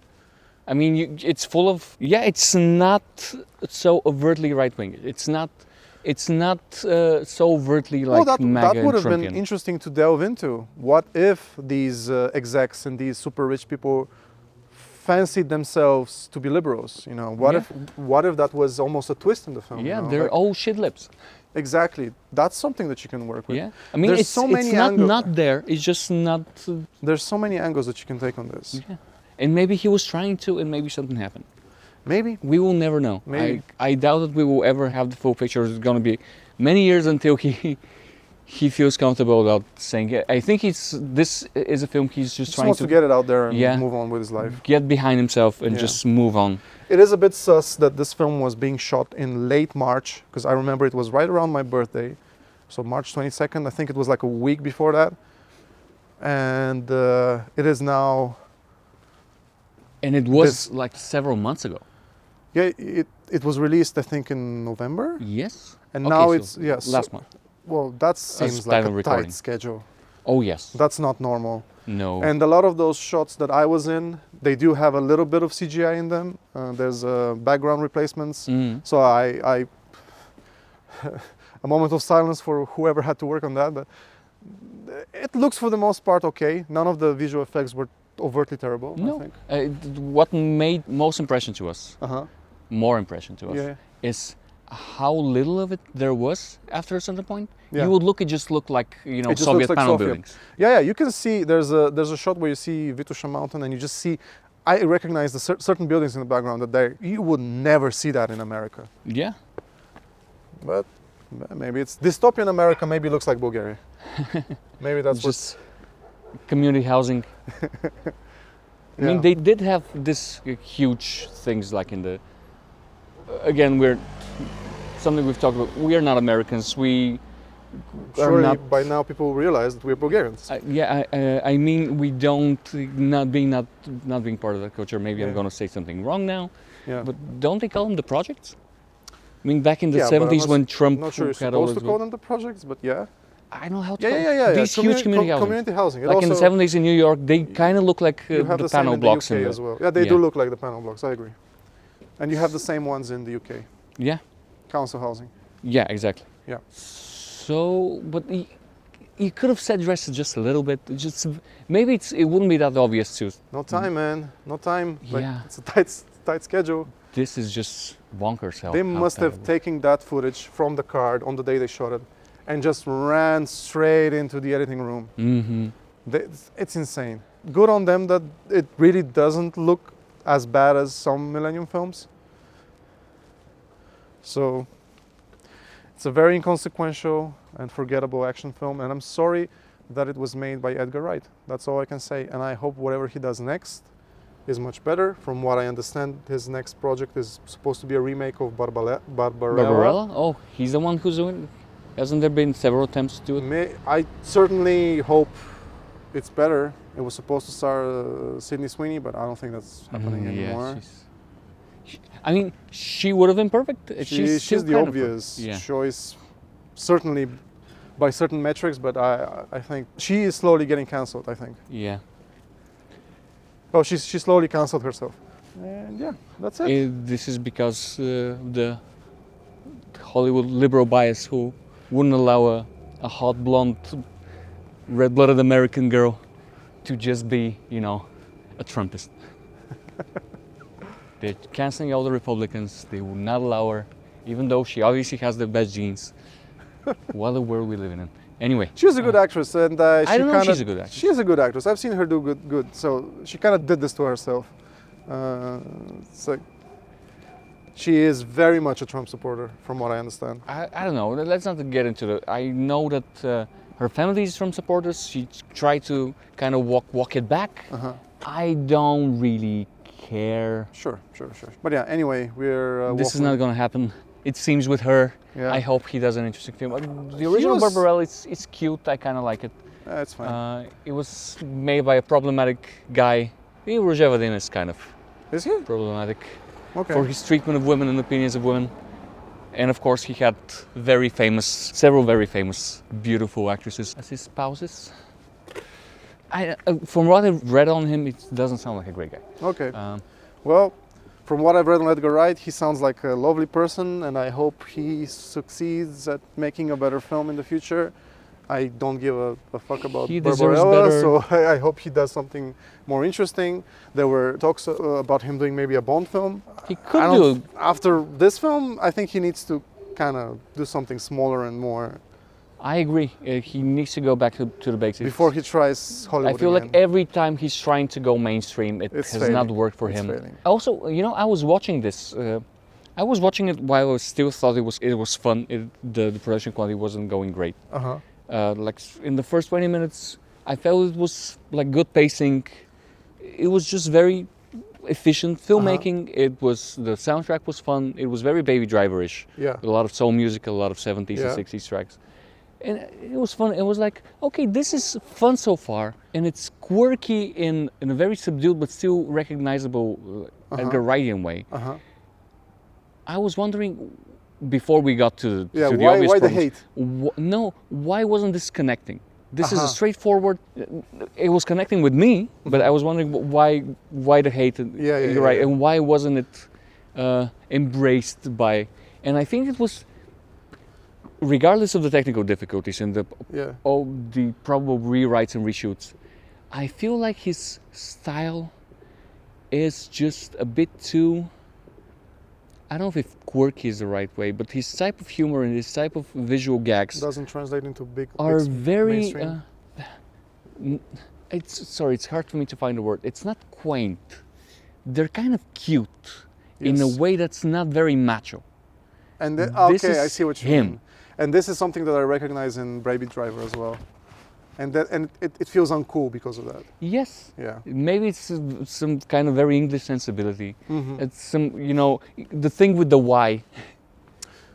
Speaker 2: I mean, it's full of it's not so overtly right wing. It's not so overtly like
Speaker 1: that
Speaker 2: MAGA
Speaker 1: would
Speaker 2: and
Speaker 1: have been
Speaker 2: Trumpian.
Speaker 1: interesting to delve into. What if these execs and these super rich people fancied themselves to be liberals? You know, what if that was almost a twist in the film?
Speaker 2: Yeah,
Speaker 1: you know?
Speaker 2: they're
Speaker 1: Like,
Speaker 2: all shit lips.
Speaker 1: exactly. That's something that you can work with.
Speaker 2: Yeah, I mean,
Speaker 1: There's
Speaker 2: it's
Speaker 1: so many
Speaker 2: not not there. It's just not.
Speaker 1: There's so many angles that you can take on this.
Speaker 2: Yeah, and maybe he was trying to, and maybe something happened.
Speaker 1: Maybe.
Speaker 2: We will never know.
Speaker 1: Maybe.
Speaker 2: I doubt that we will ever have the full picture. It's going to be many years until he feels comfortable about saying it. I think this is a film he's just
Speaker 1: He
Speaker 2: trying
Speaker 1: wants to get it out there and
Speaker 2: Yeah.
Speaker 1: move on with his life.
Speaker 2: get behind himself and
Speaker 1: Yeah.
Speaker 2: just move on.
Speaker 1: It is a bit sus that this film was being shot in late March, because I remember it was right around my birthday. So March 22nd, I think it was like a week before that. And it is now,
Speaker 2: And it was like several months ago.
Speaker 1: yeah, it was released I think in November.
Speaker 2: Yes.
Speaker 1: And
Speaker 2: Okay,
Speaker 1: now
Speaker 2: so
Speaker 1: it's, yes.
Speaker 2: last month.
Speaker 1: Well, that seems
Speaker 2: time
Speaker 1: like a
Speaker 2: of recording.
Speaker 1: tight schedule.
Speaker 2: Oh yes.
Speaker 1: That's not normal.
Speaker 2: No.
Speaker 1: And a lot of those shots that I was in, they do have a little bit of CGI in them. There's background replacements.
Speaker 2: Mm.
Speaker 1: So I a moment of silence for whoever had to work on that. But it looks for the most part okay. None of the visual effects were overtly terrible, I
Speaker 2: No.
Speaker 1: think.
Speaker 2: What made most impression to us,
Speaker 1: Uh-huh.
Speaker 2: more impression to us,
Speaker 1: Yeah.
Speaker 2: is how little of it there was after a certain point.
Speaker 1: Yeah.
Speaker 2: You would look, it just looked like,
Speaker 1: It just
Speaker 2: Soviet
Speaker 1: looks like
Speaker 2: panel
Speaker 1: Soviet.
Speaker 2: buildings.
Speaker 1: Yeah, you can see there's a shot where you see Vitusha Mountain and you just see, I recognize the certain buildings in the background that you would never see that in America.
Speaker 2: Yeah.
Speaker 1: But maybe it's dystopian America, maybe looks like Bulgaria. Maybe that's what's,
Speaker 2: Just community housing. I mean,
Speaker 1: Yeah.
Speaker 2: they did have this huge things like in the. Again, we're something we've talked about. We are not Americans. We are
Speaker 1: surely
Speaker 2: not.
Speaker 1: by now people realize that we're Bulgarians.
Speaker 2: I mean, we don't not being part of that culture. Maybe I'm
Speaker 1: Yeah.
Speaker 2: going to say something wrong now,
Speaker 1: Yeah.
Speaker 2: but don't they call them the projects? I mean, back in the
Speaker 1: Yeah, but I'm
Speaker 2: 70s
Speaker 1: not-
Speaker 2: when Trump
Speaker 1: I'm not sure you're
Speaker 2: had all
Speaker 1: supposed to
Speaker 2: those-
Speaker 1: call them the projects, but yeah.
Speaker 2: I know how to.
Speaker 1: Yeah.
Speaker 2: These huge community housing.
Speaker 1: Community housing. It
Speaker 2: Like in the
Speaker 1: also-
Speaker 2: 70s in New York, they kind of look like
Speaker 1: You have
Speaker 2: the
Speaker 1: the same
Speaker 2: panel
Speaker 1: in the
Speaker 2: blocks
Speaker 1: UK
Speaker 2: in the,
Speaker 1: as well. Yeah, they
Speaker 2: yeah.
Speaker 1: do look like the panel blocks. I agree. And you have the same ones in the UK.
Speaker 2: Yeah,
Speaker 1: Council housing.
Speaker 2: yeah, exactly.
Speaker 1: Yeah.
Speaker 2: So, but you could have said dressed just a little bit. Just maybe it wouldn't be that obvious too.
Speaker 1: No time, man. No time. Like,
Speaker 2: Yeah.
Speaker 1: it's a tight schedule.
Speaker 2: This is just bonkers.
Speaker 1: They must have taken that footage from the card on the day they shot it and just ran straight into the editing room.
Speaker 2: Mm-hmm.
Speaker 1: It's insane. Good on them that it really doesn't look as bad as some Millennium films. So it's a very inconsequential and forgettable action film, and I'm sorry that it was made by Edgar Wright. That's all I can say, and I hope whatever he does next is much better. From what I understand, his next project is supposed to be a remake of Barbarella.
Speaker 2: Barbarella? Oh, he's the one who's doing it? Hasn't there been several attempts to do it?
Speaker 1: I certainly hope it's better. It was supposed to star Sydney Sweeney, but I don't think that's happening anymore.
Speaker 2: I mean, she would have been perfect.
Speaker 1: She's
Speaker 2: still
Speaker 1: the
Speaker 2: kind of
Speaker 1: obvious
Speaker 2: perfect. Yeah.
Speaker 1: choice, certainly by certain metrics, but I think she is slowly getting cancelled, I think.
Speaker 2: Yeah.
Speaker 1: Oh, she slowly cancelled herself. And yeah, that's it.
Speaker 2: This is because the Hollywood liberal bias who wouldn't allow a hot blonde, red-blooded American girl to just be, a Trumpist. They're canceling all the Republicans. They will not allow her, even though she obviously has the best genes. What a world we live in. Anyway.
Speaker 1: She's a good actress, and
Speaker 2: I don't know if she's a good actress.
Speaker 1: She's a good actress. I've seen her do good. So she kind of did this to herself. It's like she is very much a Trump supporter, from what I understand.
Speaker 2: I don't know. Let's not get into the. I know that her family is from supporters. She tried to kind of walk it back. I don't really care.
Speaker 1: Sure. But yeah, anyway, we're.
Speaker 2: This is not gonna happen. It seems with her.
Speaker 1: Yeah.
Speaker 2: I hope he does an interesting film. The original Barbarella, it's cute. I kind of like it.
Speaker 1: It's fine.
Speaker 2: It was made by a problematic guy. Rujevadin is kind of
Speaker 1: Is he?
Speaker 2: problematic
Speaker 1: Okay.
Speaker 2: for his treatment of women and opinions of women. And of course, he had several very famous, beautiful actresses as his spouses. From what I've read on him, it doesn't sound like a great guy.
Speaker 1: Okay. Well, from what I've read on Edgar Wright, he sounds like a lovely person, and I hope he succeeds at making a better film in the future. I don't give a fuck about
Speaker 2: He deserves
Speaker 1: Barbarella,
Speaker 2: better.
Speaker 1: so I hope he does something more interesting. There were talks about him doing maybe a Bond film.
Speaker 2: He could do.
Speaker 1: After this film, I think he needs to kind of do something smaller and more
Speaker 2: I agree. He needs to go back to the basics.
Speaker 1: before he tries Hollywood
Speaker 2: I feel
Speaker 1: again.
Speaker 2: like every time he's trying to go mainstream, it
Speaker 1: It's
Speaker 2: has
Speaker 1: failing.
Speaker 2: not worked for
Speaker 1: It's
Speaker 2: him.
Speaker 1: failing.
Speaker 2: Also, I was watching this. I was watching it while I still thought it was fun. The production quality wasn't going great. Like in the first 20 minutes, I felt it was like good pacing. It was just very efficient filmmaking. The soundtrack was fun. It was very Baby Driver-ish.
Speaker 1: Yeah.
Speaker 2: A lot of soul music, a lot of 70s
Speaker 1: Yeah.
Speaker 2: and 60s tracks. And it was fun. It was like, okay, this is fun so far, and it's quirky in a very subdued but still recognizable Edgar Wrightian way. I was wondering, before we got to the obvious
Speaker 1: why the
Speaker 2: problems,
Speaker 1: hate?
Speaker 2: why wasn't this connecting? This is a straightforward. It was connecting with me, but I was wondering why the hate. You're right, and why wasn't it embraced by? And I think it was, regardless of the technical difficulties and all the probable rewrites and reshoots, I feel like his style is just a bit too. I don't know if quirky is the right way, but his type of humor and his type of visual gags
Speaker 1: Doesn't translate into big.
Speaker 2: are very.
Speaker 1: mainstream.
Speaker 2: It's hard for me to find a word. It's not quaint. They're kind of cute in a
Speaker 1: Yes.
Speaker 2: way that's not very macho.
Speaker 1: And
Speaker 2: This
Speaker 1: okay, I
Speaker 2: is
Speaker 1: see what you
Speaker 2: him.
Speaker 1: mean. And this is something that I recognize in Baby Driver as well. And it feels uncool because of that.
Speaker 2: Yes.
Speaker 1: Yeah.
Speaker 2: Maybe it's some kind of very English sensibility. It's some, the thing with the Y.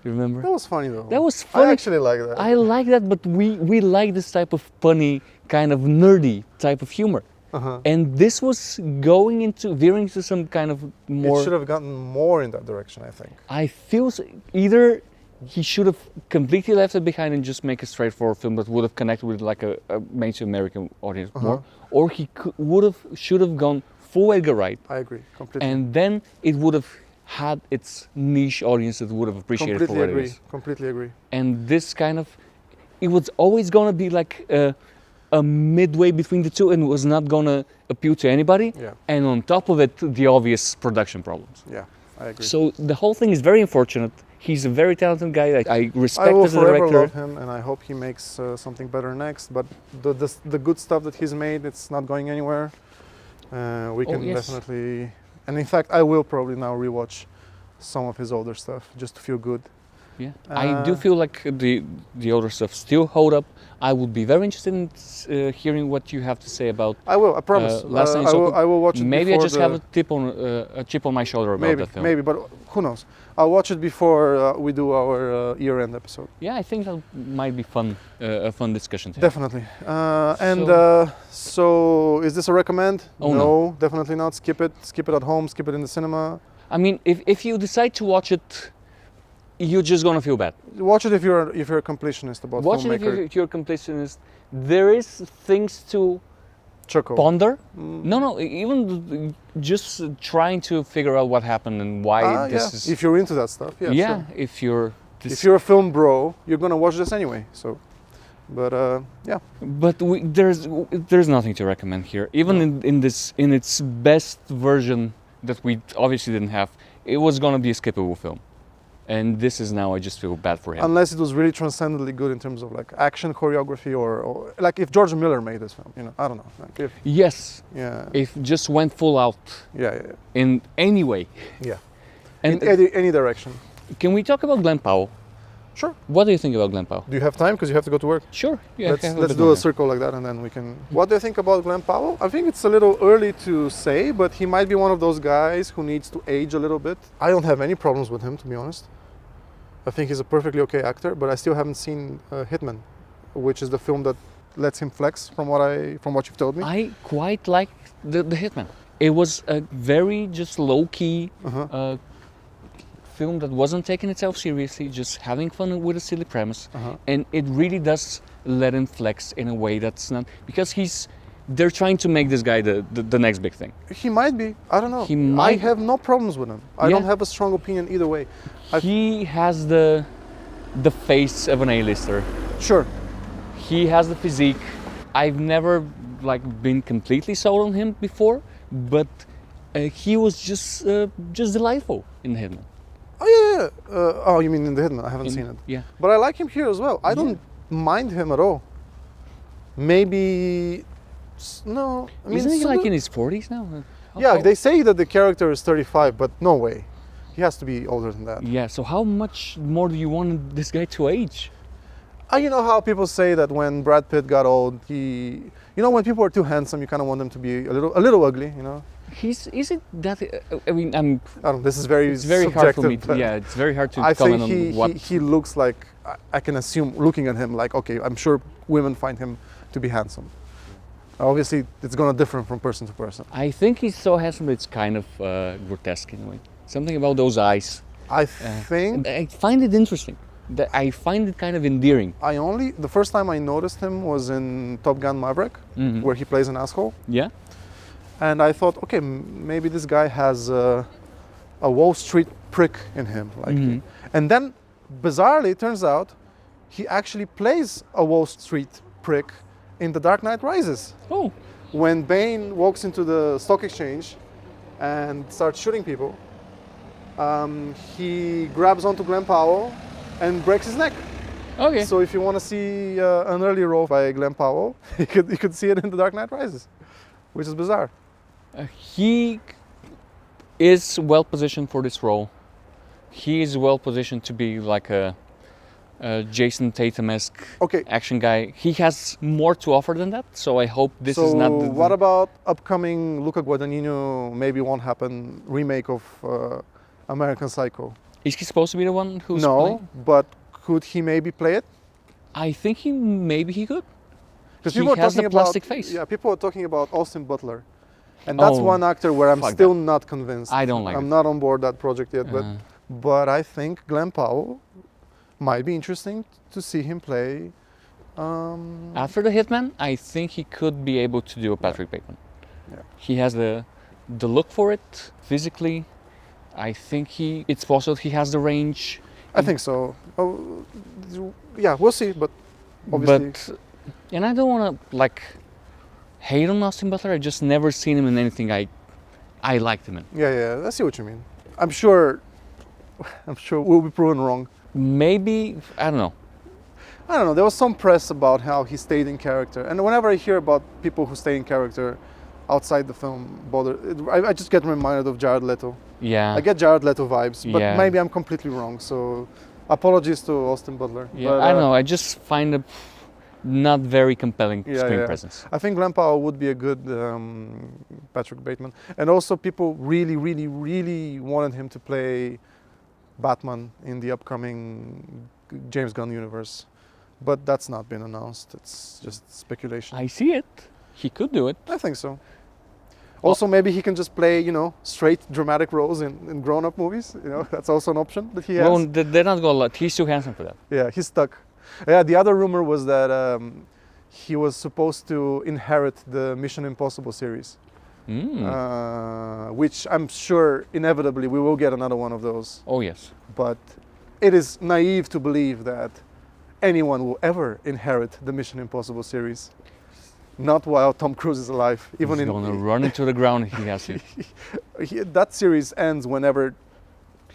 Speaker 2: You remember?
Speaker 1: That was funny though.
Speaker 2: That was funny.
Speaker 1: I actually like that.
Speaker 2: I like that, but we like this type of funny, kind of nerdy type of humor. And this was veering into some kind of more.
Speaker 1: It should have gotten more in that direction, I think.
Speaker 2: I feel either he should have completely left it behind and just make a straightforward film that would have connected with like a mainstream American audience more, or he should have gone full Edgar Wright.
Speaker 1: I agree completely.
Speaker 2: And then it would have had its niche audience that would have appreciated for what it is.
Speaker 1: Completely agree.
Speaker 2: And this kind of, it was always gonna be like a midway between the two, and was not gonna appeal to anybody.
Speaker 1: Yeah.
Speaker 2: And on top of it, the obvious production problems.
Speaker 1: Yeah, I agree.
Speaker 2: So the whole thing is very unfortunate. He's a very talented guy. I respect
Speaker 1: I will
Speaker 2: as a
Speaker 1: forever
Speaker 2: director.
Speaker 1: love him, and I hope he makes something better next. But the good stuff that he's made, it's not going anywhere. We can definitely, and in fact, I will probably now rewatch some of his older stuff just to feel good.
Speaker 2: Yeah, I do feel like the older stuff still hold up. I would be very interested in hearing what you have to say about.
Speaker 1: I will. I promise.
Speaker 2: Last Time
Speaker 1: I will watch it.
Speaker 2: Maybe I
Speaker 1: before
Speaker 2: just have a chip on my shoulder about that film.
Speaker 1: Maybe, but who knows? I'll watch it before we do our year-end episode.
Speaker 2: Yeah, I think that might be fun. A fun discussion.
Speaker 1: Definitely. So is this a recommend?
Speaker 2: Oh,
Speaker 1: no, definitely not. Skip it. Skip it at home. Skip it in the cinema.
Speaker 2: I mean, if you decide to watch it, you're just gonna feel bad.
Speaker 1: Watch it if you're a completionist about
Speaker 2: Watch
Speaker 1: filmmaker.
Speaker 2: it if you're a completionist. There is things to
Speaker 1: Choco.
Speaker 2: ponder. No, even just trying to figure out what happened and why this is.
Speaker 1: If you're into that stuff, yeah. Sure.
Speaker 2: If you're.
Speaker 1: If you're a film bro, you're gonna watch this anyway. So, but yeah.
Speaker 2: But there's nothing to recommend here. Even in its best version that we obviously didn't have, it was gonna be a skippable film. and this is now I just feel bad for him.
Speaker 1: Unless it was really transcendently good in terms of like action choreography, or like if George Miller made this film, you know, I don't know. Like if,
Speaker 2: Yes,
Speaker 1: yeah,
Speaker 2: if just went full out
Speaker 1: yeah.
Speaker 2: in any way.
Speaker 1: Yeah.
Speaker 2: And
Speaker 1: In any direction.
Speaker 2: can we talk about Glen Powell?
Speaker 1: Sure.
Speaker 2: What do you think about Glen Powell?
Speaker 1: Do you have time? Because you have to go to work.
Speaker 2: Sure. Yeah,
Speaker 1: Let's do a circle like that, and then we can. What do you think about Glen Powell? I think it's a little early to say, but he might be one of those guys who needs to age a little bit. I don't have any problems with him, to be honest. I think he's a perfectly okay actor, but I still haven't seen Hitman, which is the film that lets him flex from what you've told me.
Speaker 2: I quite like the Hitman. It was a very just low-key film that wasn't taking itself seriously, just having fun with a silly premise, and it really does let him flex in a way that's not, because they're trying to make this guy the next big thing.
Speaker 1: He might be. I don't know.
Speaker 2: He might.
Speaker 1: I have no problems with him. I don't have a strong opinion either way.
Speaker 2: He has the face of an A-lister.
Speaker 1: Sure.
Speaker 2: He has the physique. I've never like been completely sold on him before, but he was just delightful in Hitman.
Speaker 1: Oh yeah. Oh, you mean in the Hitman? I haven't seen it.
Speaker 2: Yeah.
Speaker 1: But I like him here as well. I don't mind him at all. Maybe. No. I mean,
Speaker 2: Isn't he like in his 40s now?
Speaker 1: Yeah, they say that the character is 35, but no way. He has to be older than that.
Speaker 2: Yeah, so how much more do you want this guy to age?
Speaker 1: You know how people say that when Brad Pitt got old, when people are too handsome, you kind of want them to be a little ugly, you know?
Speaker 2: Is it that? I mean,
Speaker 1: I don't know. This is very
Speaker 2: it's very hard for me.
Speaker 1: subjective,
Speaker 2: Yeah, it's very hard to
Speaker 1: I
Speaker 2: comment
Speaker 1: think
Speaker 2: on what.
Speaker 1: he looks like. I can assume, looking at him, like, okay, I'm sure women find him to be handsome. Obviously, it's gonna differ from person to person.
Speaker 2: I think he's so handsome, it's kind of grotesque in a way. Something about those eyes.
Speaker 1: I think
Speaker 2: I find it interesting. I find it kind of endearing.
Speaker 1: the first time I noticed him was in Top Gun Maverick, where he plays an asshole.
Speaker 2: Yeah.
Speaker 1: And I thought, okay, maybe this guy has a Wall Street prick in him. And then, bizarrely, it turns out he actually plays a Wall Street prick in The Dark Knight Rises.
Speaker 2: Oh.
Speaker 1: When Bane walks into the stock exchange and starts shooting people, he grabs onto Glen Powell and breaks his neck.
Speaker 2: Okay.
Speaker 1: So if you want to see an early role by Glen Powell, you could see it in The Dark Knight Rises, which is bizarre.
Speaker 2: He is well positioned for this role. He is well positioned to be like a Jason Tatum-esque action guy. He has more to offer than that, so I hope this is not.
Speaker 1: So what about upcoming Luca Guadagnino, maybe won't happen, remake of American Psycho?
Speaker 2: Is he supposed to be the one who's
Speaker 1: No,
Speaker 2: playing?
Speaker 1: but could he maybe play it?
Speaker 2: I think maybe he could.
Speaker 1: Because
Speaker 2: He
Speaker 1: people are
Speaker 2: has
Speaker 1: talking
Speaker 2: the plastic
Speaker 1: about,
Speaker 2: face.
Speaker 1: Yeah, people are talking about Austin Butler, and that's one actor where I'm
Speaker 2: fuck
Speaker 1: still not convinced.
Speaker 2: I don't like
Speaker 1: I'm
Speaker 2: it.
Speaker 1: not on board that project yet, but I think Glen Powell might be interesting to see him play.
Speaker 2: After the Hitman, I think he could be able to do a Patrick Bateman.
Speaker 1: Yeah.
Speaker 2: He has the look for it physically. I think it's possible he has the range.
Speaker 1: I think so. Oh, yeah, we'll see, but obviously.
Speaker 2: And I don't want to like hate on Austin Butler. I just never seen him in anything I liked him in.
Speaker 1: Yeah, I see what you mean. I'm sure we'll be proven wrong.
Speaker 2: Maybe, I don't know.
Speaker 1: There was some press about how he stayed in character, and whenever I hear about people who stay in character outside the film, I just get reminded of Jared Leto.
Speaker 2: Yeah.
Speaker 1: I get Jared Leto vibes, but
Speaker 2: Yeah.
Speaker 1: maybe I'm completely wrong. So, apologies to Austin Butler.
Speaker 2: Yeah,
Speaker 1: but,
Speaker 2: I don't know. I just find a not very compelling screen
Speaker 1: yeah.
Speaker 2: presence.
Speaker 1: I think Glen Powell would be a good Patrick Bateman, and also people really, really, really wanted him to play Batman in the upcoming James Gunn universe, but that's not been announced. It's just speculation.
Speaker 2: I see it. He could do it.
Speaker 1: I think so. Also, maybe he can just play, straight dramatic roles in grown-up movies. That's also an option that he has.
Speaker 2: Well, they're not going to let. He's too handsome for that.
Speaker 1: Yeah, he's stuck. Yeah, the other rumor was that he was supposed to inherit the Mission Impossible series, which I'm sure inevitably we will get another one of those.
Speaker 2: Oh, yes.
Speaker 1: But it is naive to believe that anyone will ever inherit the Mission Impossible series. Not while Tom Cruise is alive.
Speaker 2: He's going to run into the ground if he has to.
Speaker 1: That series ends whenever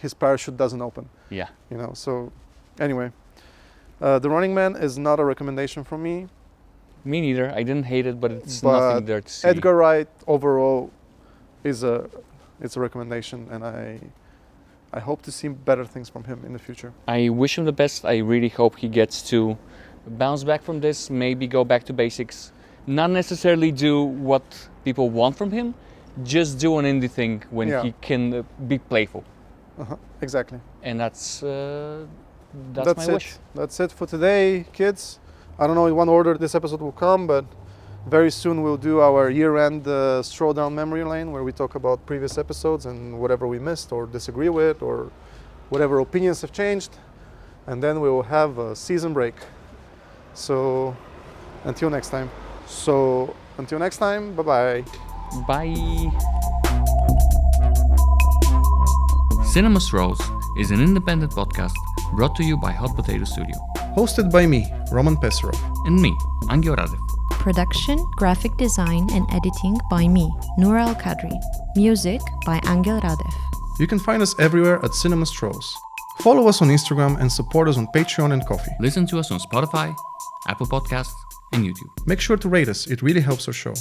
Speaker 1: his parachute doesn't open.
Speaker 2: Yeah.
Speaker 1: You know, so anyway, The Running Man is not a recommendation from me.
Speaker 2: Me neither. I didn't hate it, but it's
Speaker 1: But
Speaker 2: nothing there to see.
Speaker 1: Edgar Wright overall it's a recommendation, and I hope to see better things from him in the future.
Speaker 2: I wish him the best. I really hope he gets to bounce back from this, maybe go back to basics. Not necessarily do what people want from him, just do an indie thing when he can be playful.
Speaker 1: Exactly.
Speaker 2: And that's my
Speaker 1: it.
Speaker 2: wish.
Speaker 1: That's it for today, kids. I don't know in what order this episode will come, but very soon we'll do our year-end stroll down memory lane where we talk about previous episodes and whatever we missed or disagree with or whatever opinions have changed. And then we will have a season break. So until next time. Bye-bye.
Speaker 2: Bye. Cinema Strolls is an independent podcast brought to you by Hot Potato Studio.
Speaker 1: Hosted by me, Roman Pesarov.
Speaker 2: And me, Anglo Radev.
Speaker 3: Production, graphic design, and editing by me, Noura Al-Kadri. Music by Angel Radev.
Speaker 1: You can find us everywhere at Cinema Strolls. Follow us on Instagram and support us on Patreon and Ko-fi.
Speaker 2: Listen to us on Spotify, Apple Podcasts, and YouTube.
Speaker 1: Make sure to rate us, it really helps our show.